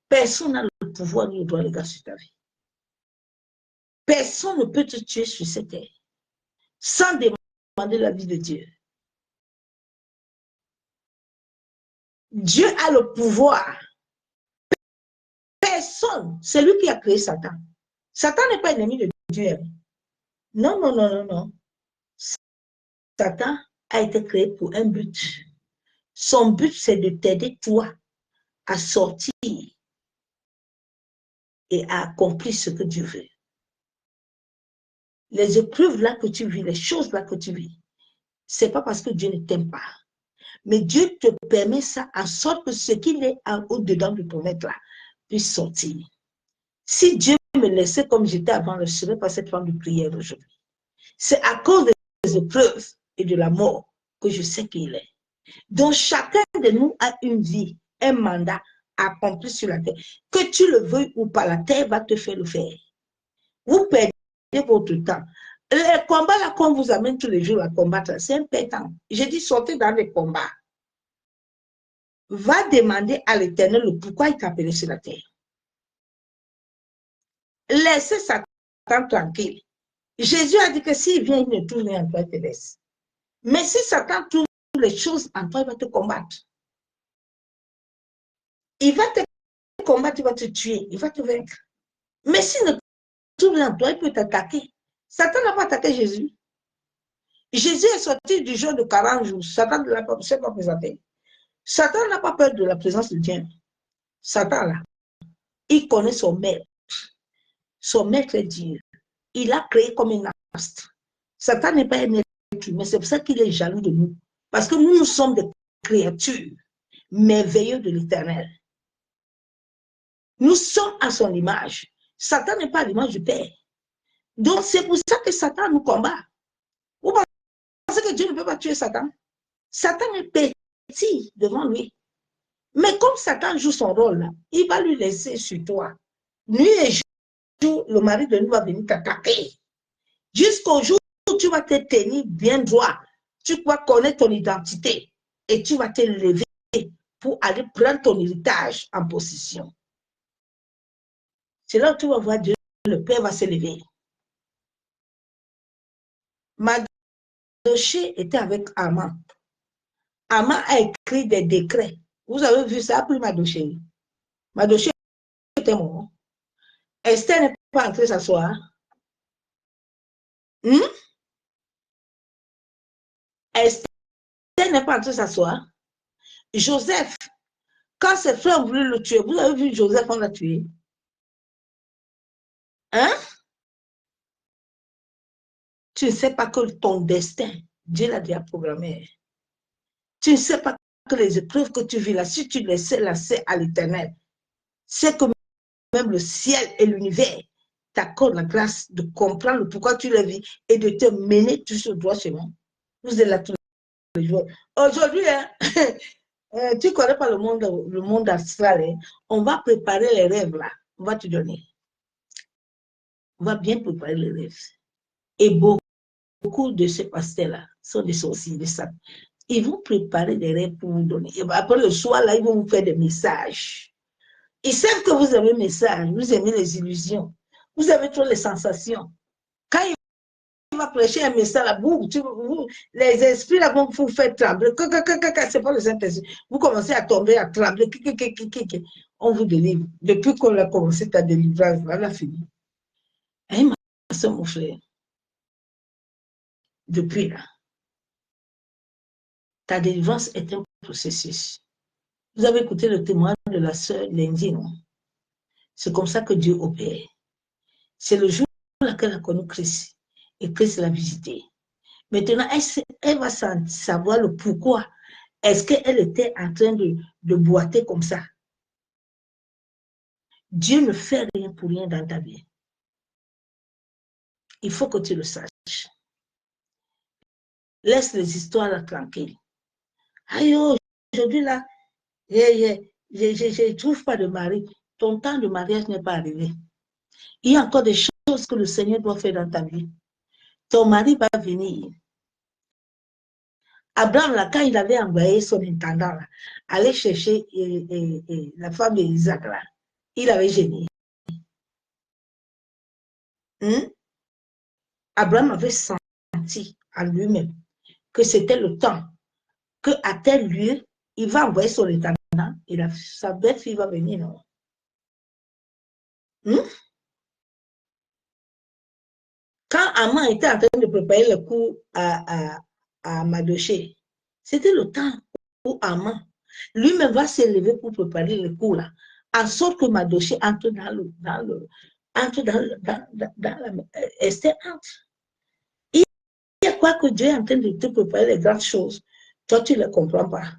Personne n'a le pouvoir ni le droit légal sur ta vie. Personne ne peut te tuer sur cette terre sans demander la vie de Dieu. Dieu a le pouvoir. Personne, c'est lui qui a créé Satan. Satan n'est pas ennemi de Dieu. Non, non, non, non, non. Satan a été créé pour un but. Son but, c'est de t'aider, toi, à sortir et à accomplir ce que Dieu veut. Les épreuves là que tu vis, les choses là que tu vis, c'est pas parce que Dieu ne t'aime pas. Mais Dieu te permet ça en sorte que ce qu'il est au-dedans de ton être là puisse sortir. Si Dieu me laissait comme j'étais avant, je ne serais pas cette femme de prière aujourd'hui. C'est à cause des épreuves et de la mort que je sais qu'il est. Donc chacun de nous a une vie, un mandat accompli sur la terre. Que tu le veuilles ou pas, la terre va te faire le faire. Vous perdez votre temps. Les combats là qu'on vous amène tous les jours à combattre, c'est un pétant. J'ai dit sortez dans les combats. Va demander à l'Éternel le pourquoi il t'a appelé sur la terre. Laissez Satan tranquille. Jésus a dit que s'il vient, il ne trouve rien en toi, il te laisse. Mais si Satan trouve les choses en toi, il va te combattre. Il va te combattre, il va te tuer, il va te vaincre. Mais s'il ne trouve rien en toi, il peut t'attaquer. Satan n'a pas attaqué Jésus. Jésus est sorti du jour de 40 jours. Satan ne s'est pas présenté. Satan n'a pas peur de la présence de Dieu. Satan, là, il connaît son maître. Son maître est Dieu. Il a créé comme un astre. Satan n'est pas un être humain. C'est pour ça qu'il est jaloux de nous. Parce que nous sommes des créatures merveilleuses de l'Éternel. Nous sommes à son image. Satan n'est pas à l'image du Père. Donc, c'est pour ça que Satan nous combat. Vous pensez que Dieu ne peut pas tuer Satan? Satan est petit devant lui. Mais comme Satan joue son rôle, là, il va lui laisser sur toi. Nuit et jour, le mari de nous va venir t'attaquer. Jusqu'au jour où tu vas te tenir bien droit. Tu vas connaître ton identité et tu vas te lever pour aller prendre ton héritage en possession. C'est là où tu vas voir Dieu, le Père va se lever. Mardoché était avec Haman. Haman a écrit des décrets. Vous avez vu ça, puis Mardoché. Mardoché était mort. Esther n'est pas entrée s'asseoir. Esther n'est pas entrée s'asseoir. Joseph, quand ses frères ont voulu le tuer, vous avez vu Joseph, on l'a tué. Hein? Tu ne sais pas que ton destin, Dieu l'a déjà programmé. Tu ne sais pas que les épreuves que tu vis là, si tu laissais à l'Éternel, c'est que même le ciel et l'univers t'accordent la grâce de comprendre pourquoi tu le vis et de te mener tout ce droit chemin. Vous êtes là tous les jours. Aujourd'hui, hein, tu ne connais pas le monde astral. Hein, on va préparer les rêves là. On va te donner. On va bien préparer les rêves. Et beaucoup de ces pasteurs-là sont des sorciers, des sables. Ils vont préparer des rêves pour vous donner. Et après le soir, là, ils vont vous faire des messages. Ils savent que vous aimez les messages, vous aimez les illusions, vous avez trop les sensations. Quand il va prêcher un message là, les esprits là vont vous faire trembler. C'est pas le Saint-Esprit. Vous commencez à tomber, à trembler. On vous délivre. Depuis qu'on a commencé ta délivrance, on a fini. Et ma soeur, mon frère, depuis là, ta délivrance est un processus. Vous avez écouté le témoignage de la sœur lundi, non? C'est comme ça que Dieu opère. C'est le jour où elle a connu Christ et Christ l'a visité. Maintenant, elle va savoir le pourquoi. Est-ce qu'elle était en train de boiter comme ça? Dieu ne fait rien pour rien dans ta vie. Il faut que tu le saches. Laisse les histoires là tranquilles. Aïe, aujourd'hui là, je ne trouve pas de mari. Ton temps de mariage n'est pas arrivé. Il y a encore des choses que le Seigneur doit faire dans ta vie. Ton mari va venir. Abraham, là, quand il avait envoyé son intendant, là, aller chercher la femme d'Isaac, là, il avait gêné. Abraham avait senti en lui-même que c'était le temps, qu'à tel lieu, il va envoyer son intendant sa belle-fille va venir, non? Quand Amman était en train de préparer le cours à Madoché, c'était le temps où Amman lui-même va s'élever pour préparer le cours là, en sorte que Madoché entre dans la Esther entre. Il y a quoi que Dieu est en train de te préparer les grandes choses. Toi, tu ne les comprends pas.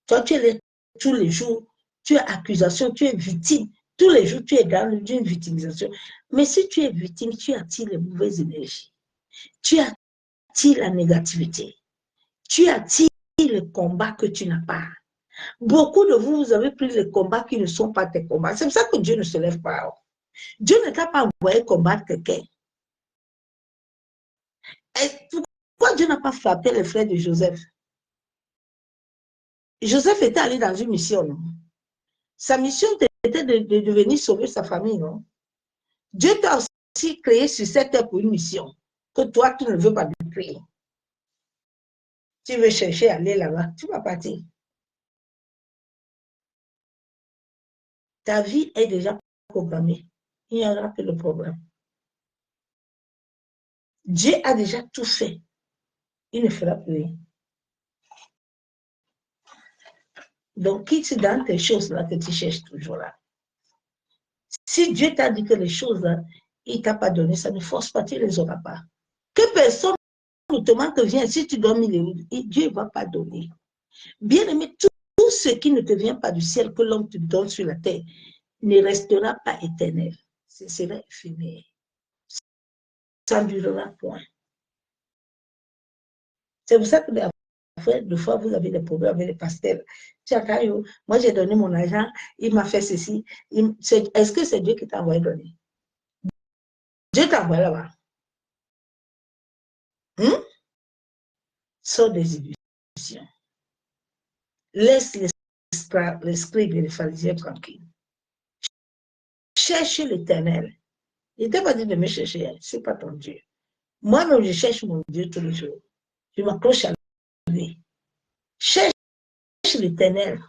Toi, tu es tous les jours, tu es accusation, tu es victime. Tous les jours, tu es dans une victimisation. Mais si tu es victime, tu attires les mauvaises énergies. Tu attires la négativité. Tu attires le combat que tu n'as pas. Beaucoup de vous, vous avez pris les combats qui ne sont pas tes combats. C'est pour ça que Dieu ne se lève pas. Dieu ne t'a pas envoyé combattre quelqu'un. Pourquoi Dieu n'a pas frappé les frères de Joseph? Joseph était allé dans une mission. Non? Sa mission était de venir sauver sa famille. Non? Dieu t'a aussi créé sur cette terre pour une mission que toi, tu ne veux pas lui créer. Tu veux chercher à aller là-bas, tu vas partir. Ta vie est déjà programmée. Il n'y aura que le problème. Dieu a déjà tout fait. Il ne fera plus rien. Donc, quitte dans tes choses-là que tu cherches toujours là. Si Dieu t'a dit que les choses-là, il ne t'a pas donné, ça ne force pas, tu ne les auras pas. Que personne ne te manque vient, si tu donnes Dieu ne va pas donner. Bien aimé, tout ce qui ne te vient pas du ciel, que l'homme te donne sur la terre, ne restera pas éternel. Ce sera éphémère. Ça ne durera point. C'est pour ça que des fois, vous avez des problèmes avec les pasteurs. Moi, j'ai donné mon argent, il m'a fait ceci. Est-ce que c'est Dieu qui t'a envoyé donner? Dieu t'a envoyé là-bas. Sors des illusions. Laisse les scribes et les pharisiens tranquilles. Cherche l'Éternel. Il ne t'a pas dit de me chercher, ce n'est pas ton Dieu. Moi-même, je cherche mon Dieu tous les jours. Je m'accroche à lui. Cherche l'Éternel.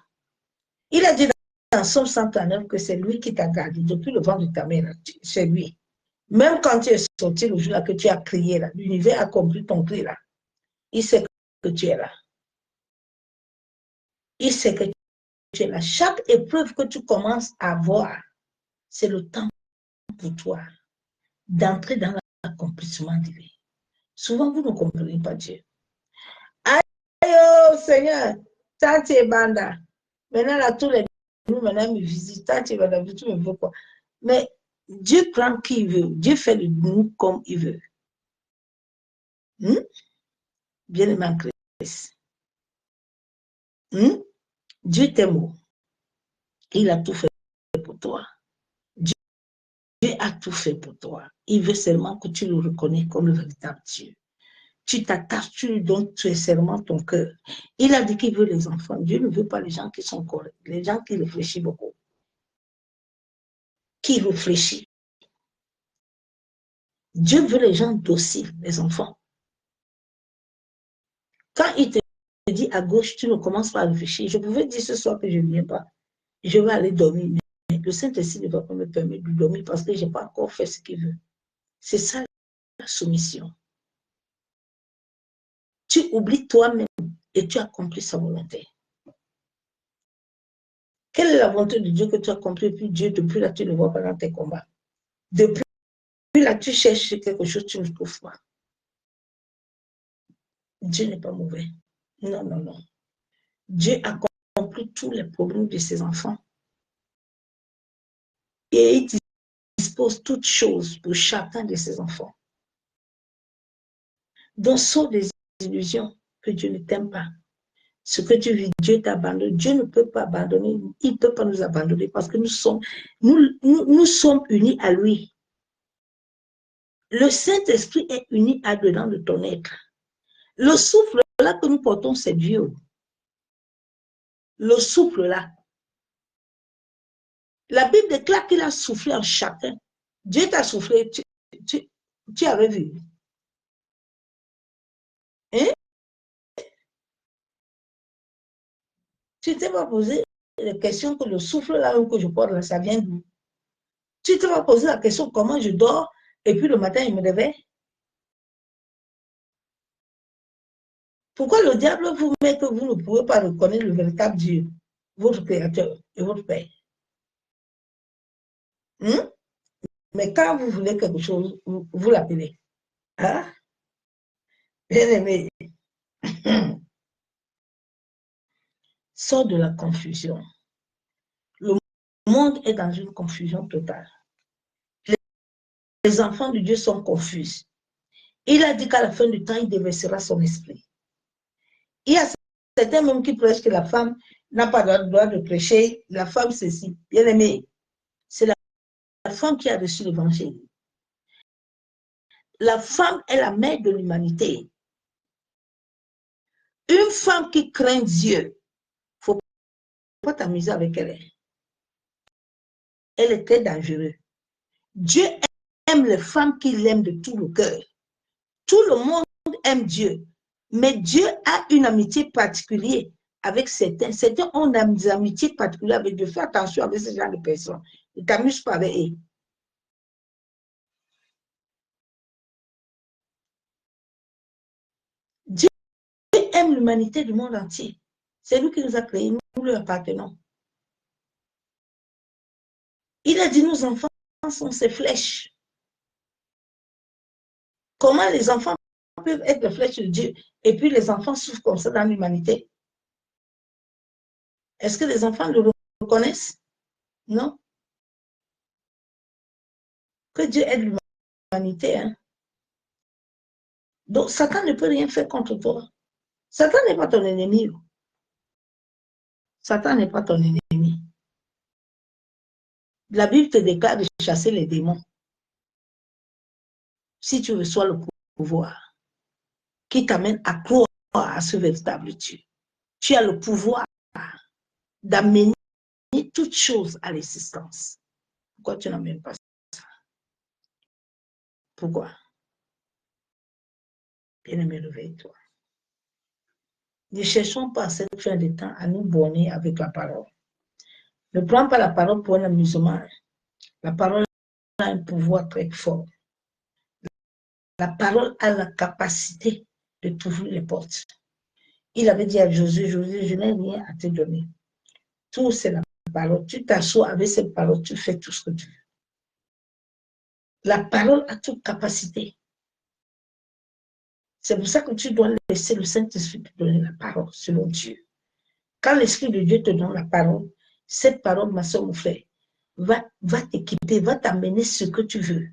Il a dit dans Somme 139 que c'est lui qui t'a gardé depuis le ventre de ta mère. C'est lui. Même quand tu es sorti le jour là que tu as crié là, l'univers a compris ton cri là. Il sait que tu es là. Il sait que tu es là. Chaque épreuve que tu commences à voir, c'est le temps pour toi d'entrer dans l'accomplissement divin. Souvent, vous ne comprenez pas Dieu. Aïe, oh Seigneur, Tati et Banda. Maintenant, là, tous les jours, maintenant, me visitent. Tati et Banda, tu me veux quoi? Mais Dieu prend qui il veut. Dieu fait de nous comme il veut. Bien-aimé en Christ. Dieu t'aime. Il a tout fait pour toi. Dieu a tout fait pour toi. Il veut seulement que tu le reconnais comme le véritable Dieu. Tu t'attaches, tu lui donnes sincèrement ton cœur. Il a dit qu'il veut les enfants. Dieu ne veut pas les gens qui sont corrects, les gens qui réfléchissent beaucoup. Qui réfléchissent. Dieu veut les gens dociles, les enfants. Quand il te dit à gauche, tu ne commences pas à réfléchir. Je pouvais dire ce soir que je ne viens pas. Je vais aller dormir. Mais le Saint-Esprit ne va pas me permettre de dormir parce que je n'ai pas encore fait ce qu'il veut. C'est ça la soumission. Tu oublies toi-même et tu accomplis sa volonté. Quelle est la volonté de Dieu que tu accomplis depuis Dieu, depuis là, tu ne vois pas dans tes combats. Depuis là, tu cherches quelque chose, tu ne trouves pas. Dieu n'est pas mauvais. Non, non, non. Dieu accomplit tous les problèmes de ses enfants. Et il dispose toutes choses pour chacun de ses enfants. Donc, sauf des illusions que Dieu ne t'aime pas. Ce que tu vis, Dieu t'abandonne. Dieu ne peut pas abandonner. Il ne peut pas nous abandonner parce que nous sommes unis à lui. Le Saint-Esprit est uni à dedans de ton être. Le souffle là que nous portons, c'est Dieu. Le souffle là. La Bible déclare qu'il a soufflé en chacun. Dieu t'a soufflé, tu avais vu. Hein? Tu ne t'es pas posé la question que le souffle là que je porte là, ça vient d'où? Tu te vas poser la question comment je dors et puis le matin, il me réveille. Pourquoi le diable vous met que vous ne pouvez pas reconnaître le véritable Dieu, votre Créateur et votre Père? Mais quand vous voulez quelque chose, vous l'appelez. Hein? Bien aimé, sort de la confusion. Le monde est dans une confusion totale. Les enfants de Dieu sont confus. Il a dit qu'à la fin du temps, il déversera son esprit. Il y a certains même qui prêchent que la femme n'a pas le droit de prêcher, la femme ceci. Bien aimé, c'est la femme qui a reçu l'évangile. La femme est la mère de l'humanité. Une femme qui craint Dieu, il ne faut pas t'amuser avec elle. Elle est très dangereuse. Dieu aime les femmes qui l'aiment de tout le cœur. Tout le monde aime Dieu, mais Dieu a une amitié particulière avec certains. Certains ont des amitiés particulières avec Dieu. Fais attention avec ce genre de personnes. Ne t'amuse pas avec eux. Dieu aime l'humanité du monde entier. C'est lui qui nous a créés, nous lui appartenons. Il a dit, nos enfants sont ses flèches. Comment les enfants peuvent être les flèches de Dieu et puis les enfants souffrent comme ça dans l'humanité? Est-ce que les enfants le reconnaissent? Non. Que Dieu aide l'humanité. Hein? Donc, Satan ne peut rien faire contre toi. Satan n'est pas ton ennemi. Satan n'est pas ton ennemi. La Bible te déclare de chasser les démons. Si tu reçois le pouvoir qui t'amène à croire à ce véritable Dieu, tu as le pouvoir d'amener toutes choses à l'existence. Pourquoi tu n'amènes pas ça? Pourquoi? Bien-aimé, réveille-toi. Ne cherchons pas à cette fin de temps à nous borner avec la parole. Ne prends pas la parole pour un amusement. La parole a un pouvoir très fort. La parole a la capacité de t'ouvrir les portes. Il avait dit à Josué, Josué, je n'ai rien à te donner. Tout, c'est la parole. Tu t'assois avec cette parole, tu fais tout ce que tu veux. La parole a toute capacité. C'est pour ça que tu dois laisser le Saint-Esprit te donner la parole selon Dieu. Quand l'Esprit de Dieu te donne la parole, cette parole, ma soeur, mon frère, va t'équiper, va t'amener ce que tu veux.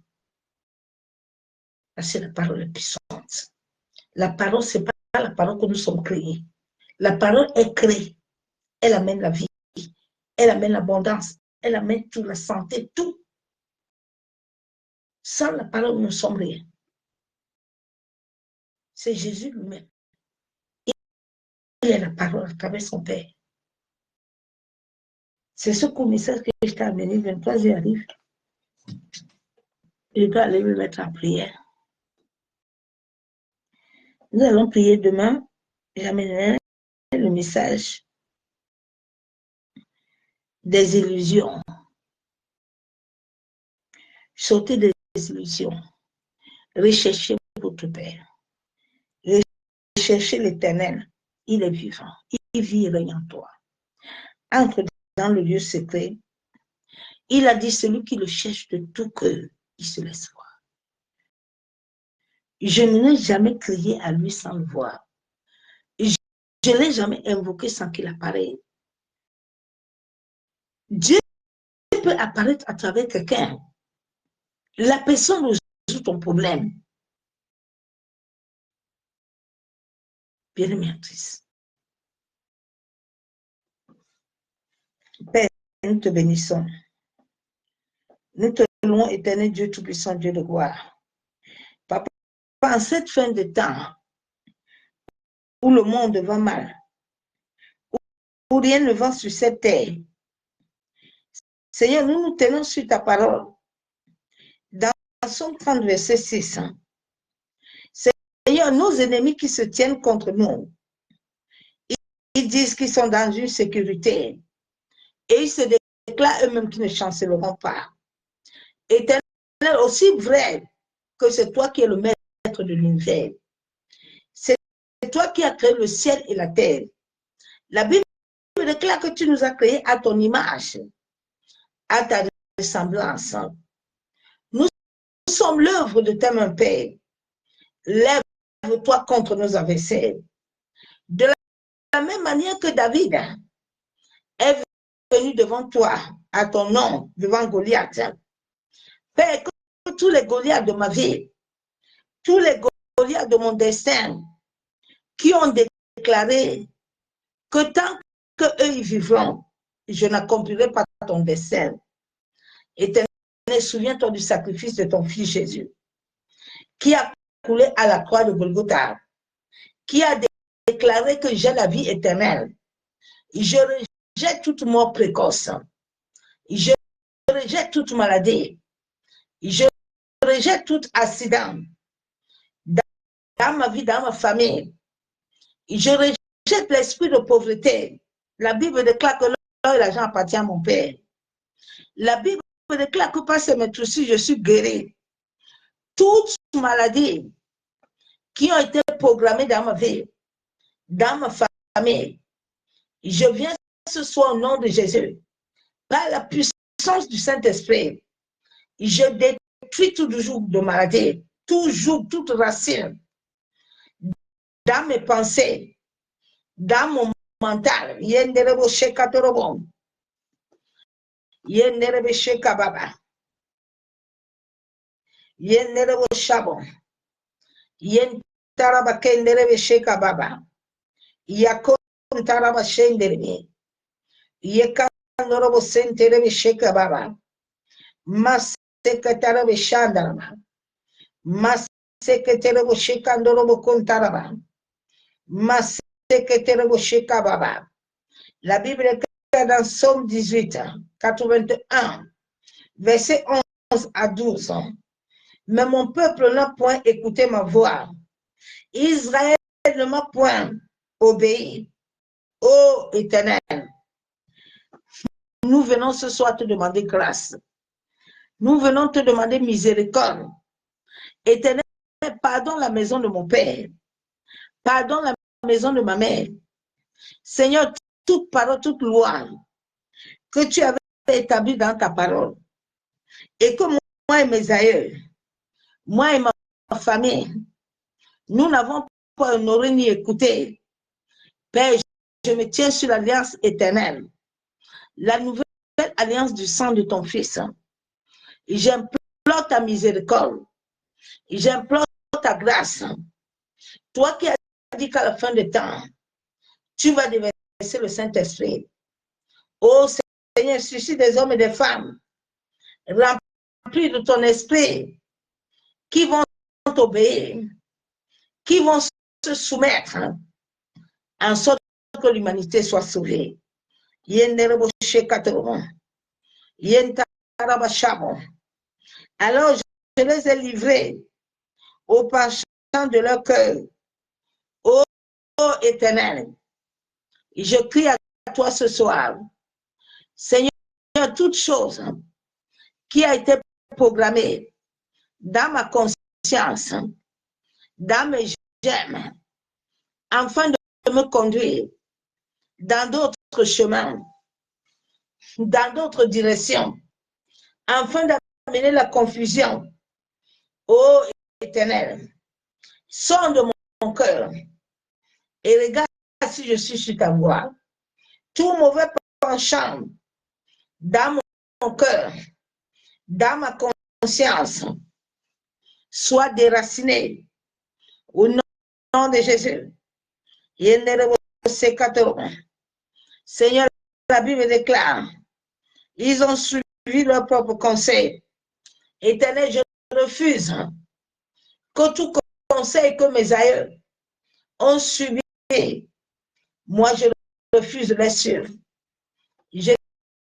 C'est la parole la puissante. La parole, ce n'est pas la parole que nous sommes créés. La parole est créée. Elle amène la vie. Elle amène l'abondance. Elle amène toute la santé, tout. Sans la parole, nous ne sommes rien. C'est Jésus lui-même. Il est la parole à travers son Père. C'est ce message que je t'ai amené. 23, j'y arrive. Je dois aller me mettre en prière. Nous allons prier demain. J'amènerai le message des illusions. Sortez des illusions. Recherchez votre Père. Recherchez l'Éternel. Il est vivant. Il vit et règne en toi. Entre dans le lieu secret. Il a dit, celui qui le cherche de tout cœur, il se laisse voir. Je ne l'ai jamais crié à lui sans le voir. Je ne l'ai jamais invoqué sans qu'il apparaisse. Dieu peut apparaître à travers quelqu'un. La personne résout ton problème. Bien-aimé actrice. Père, nous te bénissons. Nous te louons, éternel Dieu Tout-Puissant, Dieu de gloire. Papa, en cette fin de temps, où le monde va mal, où rien ne va sur cette terre, Seigneur, nous nous tenons sur ta parole. Dans Somme 30, verset 6, Seigneur, nos ennemis qui se tiennent contre nous, ils disent qu'ils sont dans une sécurité. Et ils se déclarent eux-mêmes qu'ils ne chancelleront pas. Éternel, aussi vrai que c'est toi qui es le maître de l'univers. C'est toi qui as créé le ciel et la terre. La Bible déclare que tu nous as créés à ton image, à ta ressemblance. Nous sommes l'œuvre de ta main, Père. Lève-toi contre nos adversaires. De la même manière que David est venu devant toi, à ton nom, devant Goliath. Père, que tous les Goliaths de ma vie, tous les Goliaths de mon destin, qui ont déclaré que tant qu'eux ils vivront, je n'accomplirai pas ton dessein. Éternel, souviens-toi du sacrifice de ton fils Jésus, qui a coulé à la croix de Golgotha, qui a déclaré que j'ai la vie éternelle. Je rejette toute mort précoce. Je rejette toute maladie. Je rejette tout accident dans ma vie, dans ma famille. Je rejette l'esprit de pauvreté. La Bible déclare que l'or et l'argent appartient à mon Père. La Bible déclare que par ces maîtrises, je suis guéri. Toutes maladies qui ont été programmées dans ma vie, dans ma famille, je viens ce soir au nom de Jésus, par la puissance du Saint-Esprit, je détruis tout joug de maladie, tout joug, toute racine, dans mes pensées, dans mon mental. Yenderebo shekatorobo. Yenderebe shekababa. Yenderebo shabon. Yentaraba kenderebe shekababa. Yakon taraba shenderebe. Yekandorobo senterebe shekababa. Masekatarabe shandaraba. Maseketerebo shekandorobo kontaraba. La Bible est dans Somme 18, 81, verset 11 à 12. Mais mon peuple n'a point écouté ma voix. Israël ne m'a point obéi. Ô Éternel, nous venons ce soir te demander grâce. Nous venons te demander miséricorde. Éternel, pardonne la maison de mon père. Pardonne la maison de ma mère. Seigneur, toute parole, toute loi que tu avais établie dans ta parole et que moi et mes aïeux, moi et ma famille, nous n'avons pas honoré ni écouté. Père, je me tiens sur l'alliance éternelle, la nouvelle alliance du sang de ton Fils. J'implore ta miséricorde, j'implore ta grâce. Toi qui as dit qu'à la fin des temps, tu vas déverser le Saint-Esprit. Ô Seigneur, suscite des hommes et des femmes remplis de ton esprit qui vont t'obéir, qui vont se soumettre en sorte que l'humanité soit sauvée. Alors je les ai livrés au penchant de leur cœur. Ô Éternel, je crie à toi ce soir, Seigneur, toute chose qui a été programmée dans ma conscience, dans mes gemmes, afin de me conduire dans d'autres chemins, dans d'autres directions, afin d'amener la confusion. Ô Éternel, sonde mon cœur et regarde si je suis sur ta voie. Tout mauvais penchant dans mon cœur, dans ma conscience, soit déraciné au nom de Jésus. Seigneur, la Bible déclare, ils ont suivi leur propre conseil. Éternel, je refuse que tout conseil que mes aïeux ont suivi, moi je refuse de les suivre. Je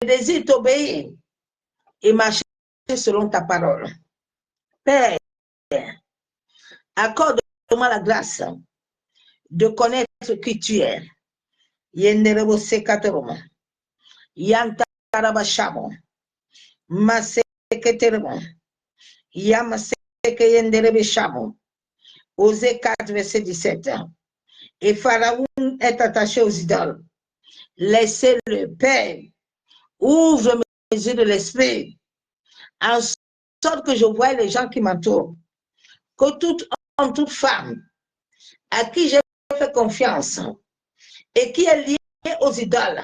désire t'obéir et marcher selon ta parole. Père, accorde-moi la grâce de connaître qui tu es. Yenderebo sekatoro. Yanta tarabashamo. Maseketeremo. Yamasekeyenderebeshamo. Osée 4, verset 17. Et Pharaon est attaché aux idoles. Laissez-le, Père, ouvre mes yeux de l'esprit, en sorte que je voie les gens qui m'entourent. Que tout homme, toute femme, à qui j'ai fait confiance et qui est lié aux idoles,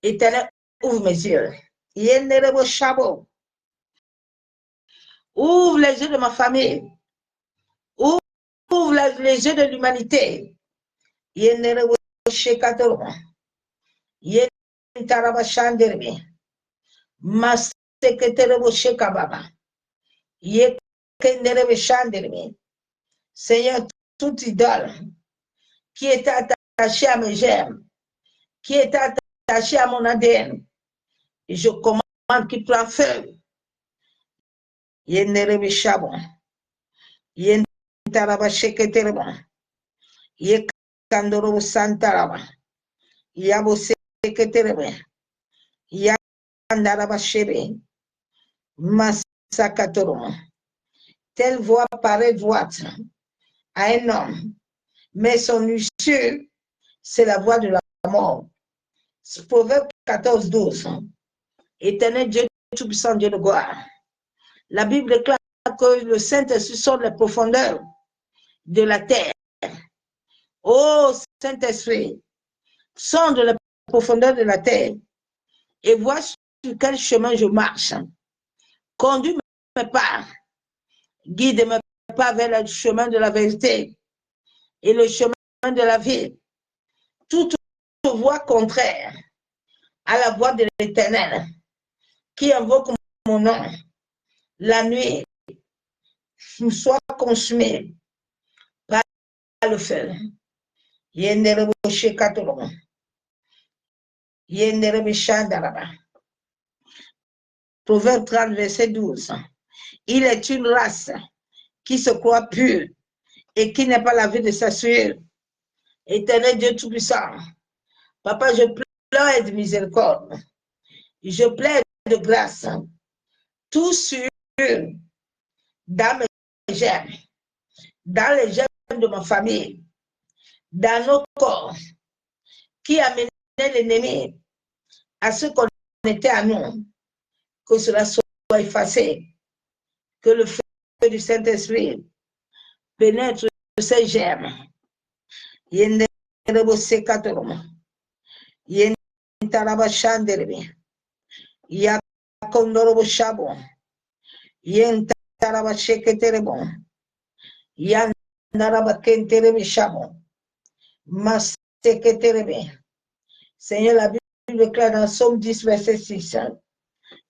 Éternel, ouvre mes yeux. Yenderebo Shabo. Ouvre les yeux de ma famille. Ouvre les yeux de l'humanité. Yenderebo Shekatoro. Yentaraba Shanderbe. Maseketerebo Shekababa. Yekenderebe Shanderbe. Seigneur, toute idole qui est attachée à mes germes, qui est attachée à mon ADN, je commande qu'il prenne feu. Yenderebe Shabon. Yentaraba Sheketerebo. Yekandorobo Santaraba. Yabo Seketerebe. Yandaraba Shebe. Massakatoro. Telle voix paraît droite à un homme, mais son issue, c'est la voie de la mort. Proverbe 14, 12. Éternel Dieu, tout-puissant Dieu de gloire. La Bible déclare que le Saint-Esprit sort de la profondeur de la terre. Ô Saint-Esprit, sors de la profondeur de la terre et vois sur quel chemin je marche. Conduis mes pas, guide mes pas vers le chemin de la vérité et le chemin de la vie. Toute voie contraire à la voix de l'Éternel qui invoque mon nom, la nuit soit consumée par le feu. Yenderebo Shekatoro. Yenderebo Shandaraba. Proverbe 30, verset 12. Il est une race qui se croit pure et qui n'est pas la vie de sa sueur. Éternel Dieu Tout-Puissant, Papa, je pleure de miséricorde. Je plaide de grâce. Tout sur dans mes germes, dans les germes de ma famille, dans nos corps, qui amenait l'ennemi à se connecter à nous, que cela soit effacé, que le feu du Saint-Esprit pénètre ces germes. Yenderebo Sekatoro. Yentaraba Shanderebe. Yakondorobo Shabo. Yentaraba Sheketerebo. Yandaraba Kenterebe Shabo. Maseketerebe. Seigneur, la Bible déclare dans Somme 10, verset 6.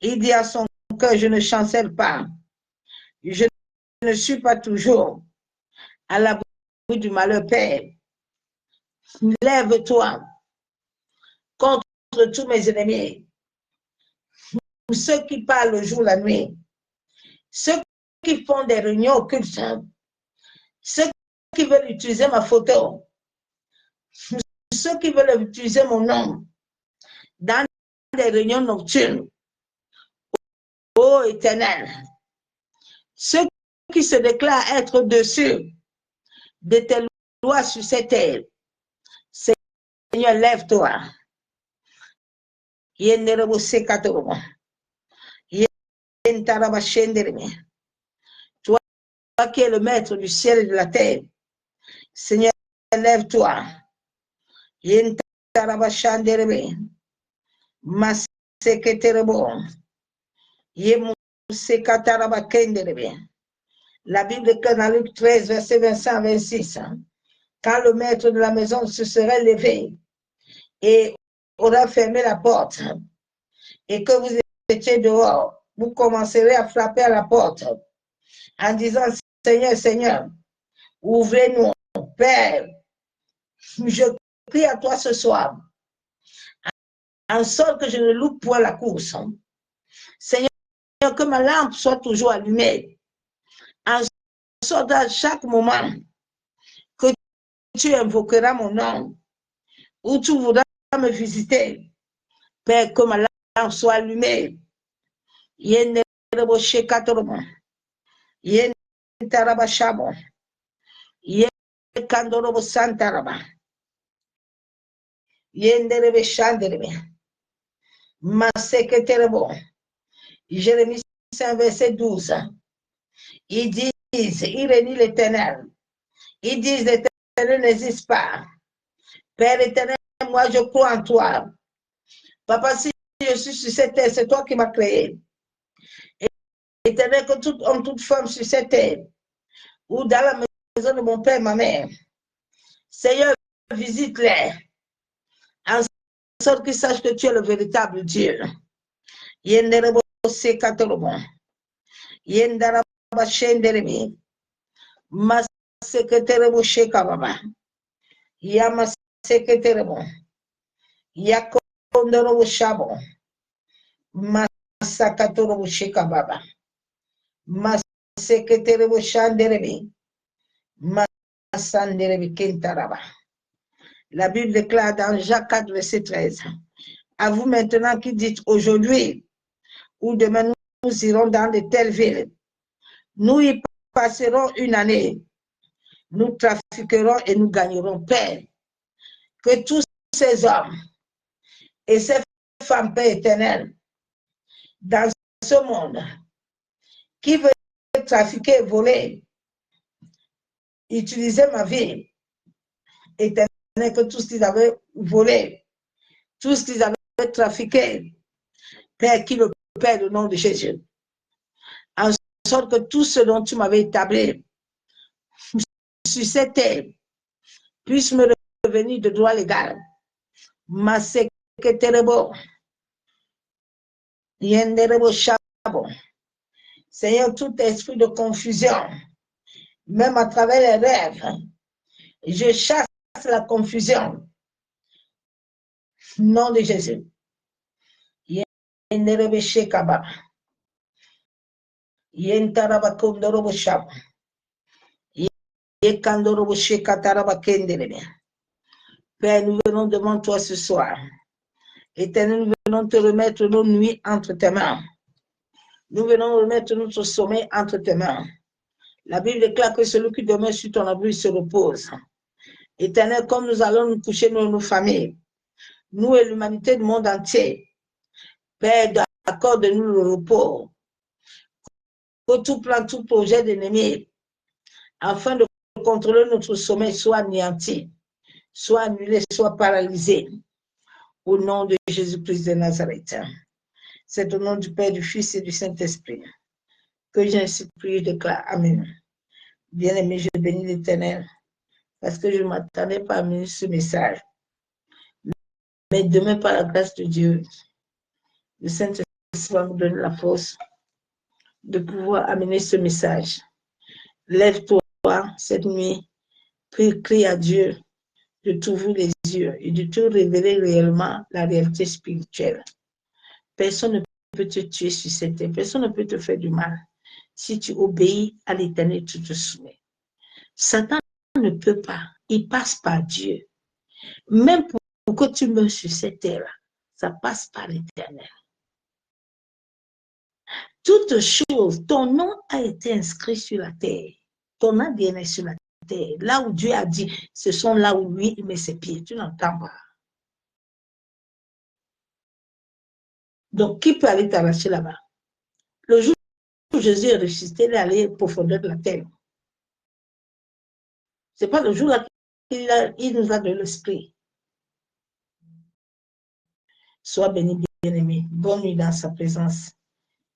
Il dit à son cœur, je ne chancelle pas. Je ne suis pas toujours à l'abri du malheur, Père. Lève-toi contre tous mes ennemis, ceux qui parlent le jour, la nuit, ceux qui font des réunions occultes, ceux qui veulent utiliser ma photo, ceux qui veulent utiliser mon nom dans des réunions nocturnes. Ô Éternel, ceux qui se déclarent être au-dessus de tes lois sur cette terre, Seigneur, lève-toi. Yenderebo Sekatoro. Yentaraba Shenderebe. Toi qui es le maître du ciel et de la terre, Seigneur, lève-toi. Yentaraba Shanderebe. Maseketerebo. Yemusekataraba Kenderebe. La Bible déclare dans Luc 13, verset 25 à 26. Quand le maître de la maison se serait levé et aura fermé la porte et que vous étiez dehors, vous commencerez à frapper à la porte en disant, Seigneur, Seigneur, ouvrez-nous, Père, je prie à toi ce soir, en sorte que je ne loupe point la course. Seigneur, que ma lampe soit toujours allumée, en sorte à chaque moment que tu invoqueras mon nom, ou tu voudras me visiter, Père, que ma soit allumé. Yenderebo shekatorobo. Yentaraba shabo. Yekandorobo santaraba. Yenderebe shanderebe. Maseketerebo. Jérémie 5, verset 12. Ils disent, il réunit l'Éternel. Ils disent, l'Éternel n'existe pas. Père éternel, moi je crois en toi. Papa, si je suis sur cette terre, c'est toi qui m'as créé. Éternel, que tout homme, toute femme sur cette terre, ou dans la maison de mon père, ma mère, Seigneur, visite-les, en sorte qu'ils sachent que tu es le véritable Dieu. Yenderebo sekatorobo. Yendaraba shenderebe. Maseketerebo shekababa. Yamaseketerebo. Yakondorobo shabo. Masakatorobo shekababa. Maseketerebo shanderebe. Masanderebe kentaraba. La Bible déclare dans Jacques 4, verset 13. À vous maintenant qui dites aujourd'hui ou demain nous irons dans de telles villes. Nous y passerons une année. Nous trafiquerons et nous gagnerons paix. Que tous ces hommes et ces femmes, Père éternel, dans ce monde, qui veulent trafiquer, voler, utiliser ma vie, éternel, que tout ce qu'ils avaient volé, tout ce qu'ils avaient trafiqué, Père, qui le Père, au nom de Jésus, en sorte que tout ce dont tu m'avais établi sur cette terre puisse me revenir de droit légal. Maseketerebo, yenderebo shabo. Seigneur, tout esprit de confusion, même à travers les rêves, je chasse la confusion. Au nom de Jésus. Yenderebe shekaba. Yentaraba kondorobo shabo. Yekandorobo shekataraba kenderebe. Père, nous venons devant toi ce soir. Éternel, nous venons te remettre nos nuits entre tes mains. Nous venons remettre notre sommeil entre tes mains. La Bible déclare que celui qui demeure sur ton abri se repose. Éternel, comme nous allons nous coucher dans nos familles, nous et l'humanité du monde entier, Père, accorde-nous le repos. Que tout plan, tout projet d'ennemi, afin de contrôler notre sommeil, soit anéanti, soit annulé, soit paralysé. Au nom de Jésus-Christ de Nazareth. C'est au nom du Père, du Fils et du Saint-Esprit que j'ai ainsi prié et déclare. Amen. Bien-aimé, je bénis l'Éternel parce que je ne m'attendais pas à amener ce message. Mais demain, par la grâce de Dieu, le Saint-Esprit va me donner la force de pouvoir amener ce message. Lève-toi cette nuit, prie à Dieu de t'ouvrir les yeux et de te révéler réellement la réalité spirituelle. Personne ne peut te tuer sur cette terre, personne ne peut te faire du mal. Si tu obéis à l'Éternel, tu te soumets. Satan ne peut pas, il passe par Dieu. Même pour que tu meurs sur cette terre, ça passe par l'Éternel. Toute chose, ton nom a été inscrit sur la terre. Ton ADN est sur la terre. Là où Dieu a dit, ce sont là où lui il met ses pieds. Tu n'entends pas. Donc, qui peut aller t'arracher là-bas? Le jour où Jésus est ressuscité, il est allé aux profondeurs de la terre. Ce n'est pas le jour-là qu'il nous a donné l'esprit. Sois béni, bien-aimé. Bonne nuit dans sa présence.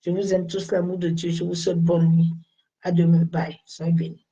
Je vous aime tous, l'amour de Dieu. Je vous souhaite bonne nuit. À demain. Bye. Soyez bénis.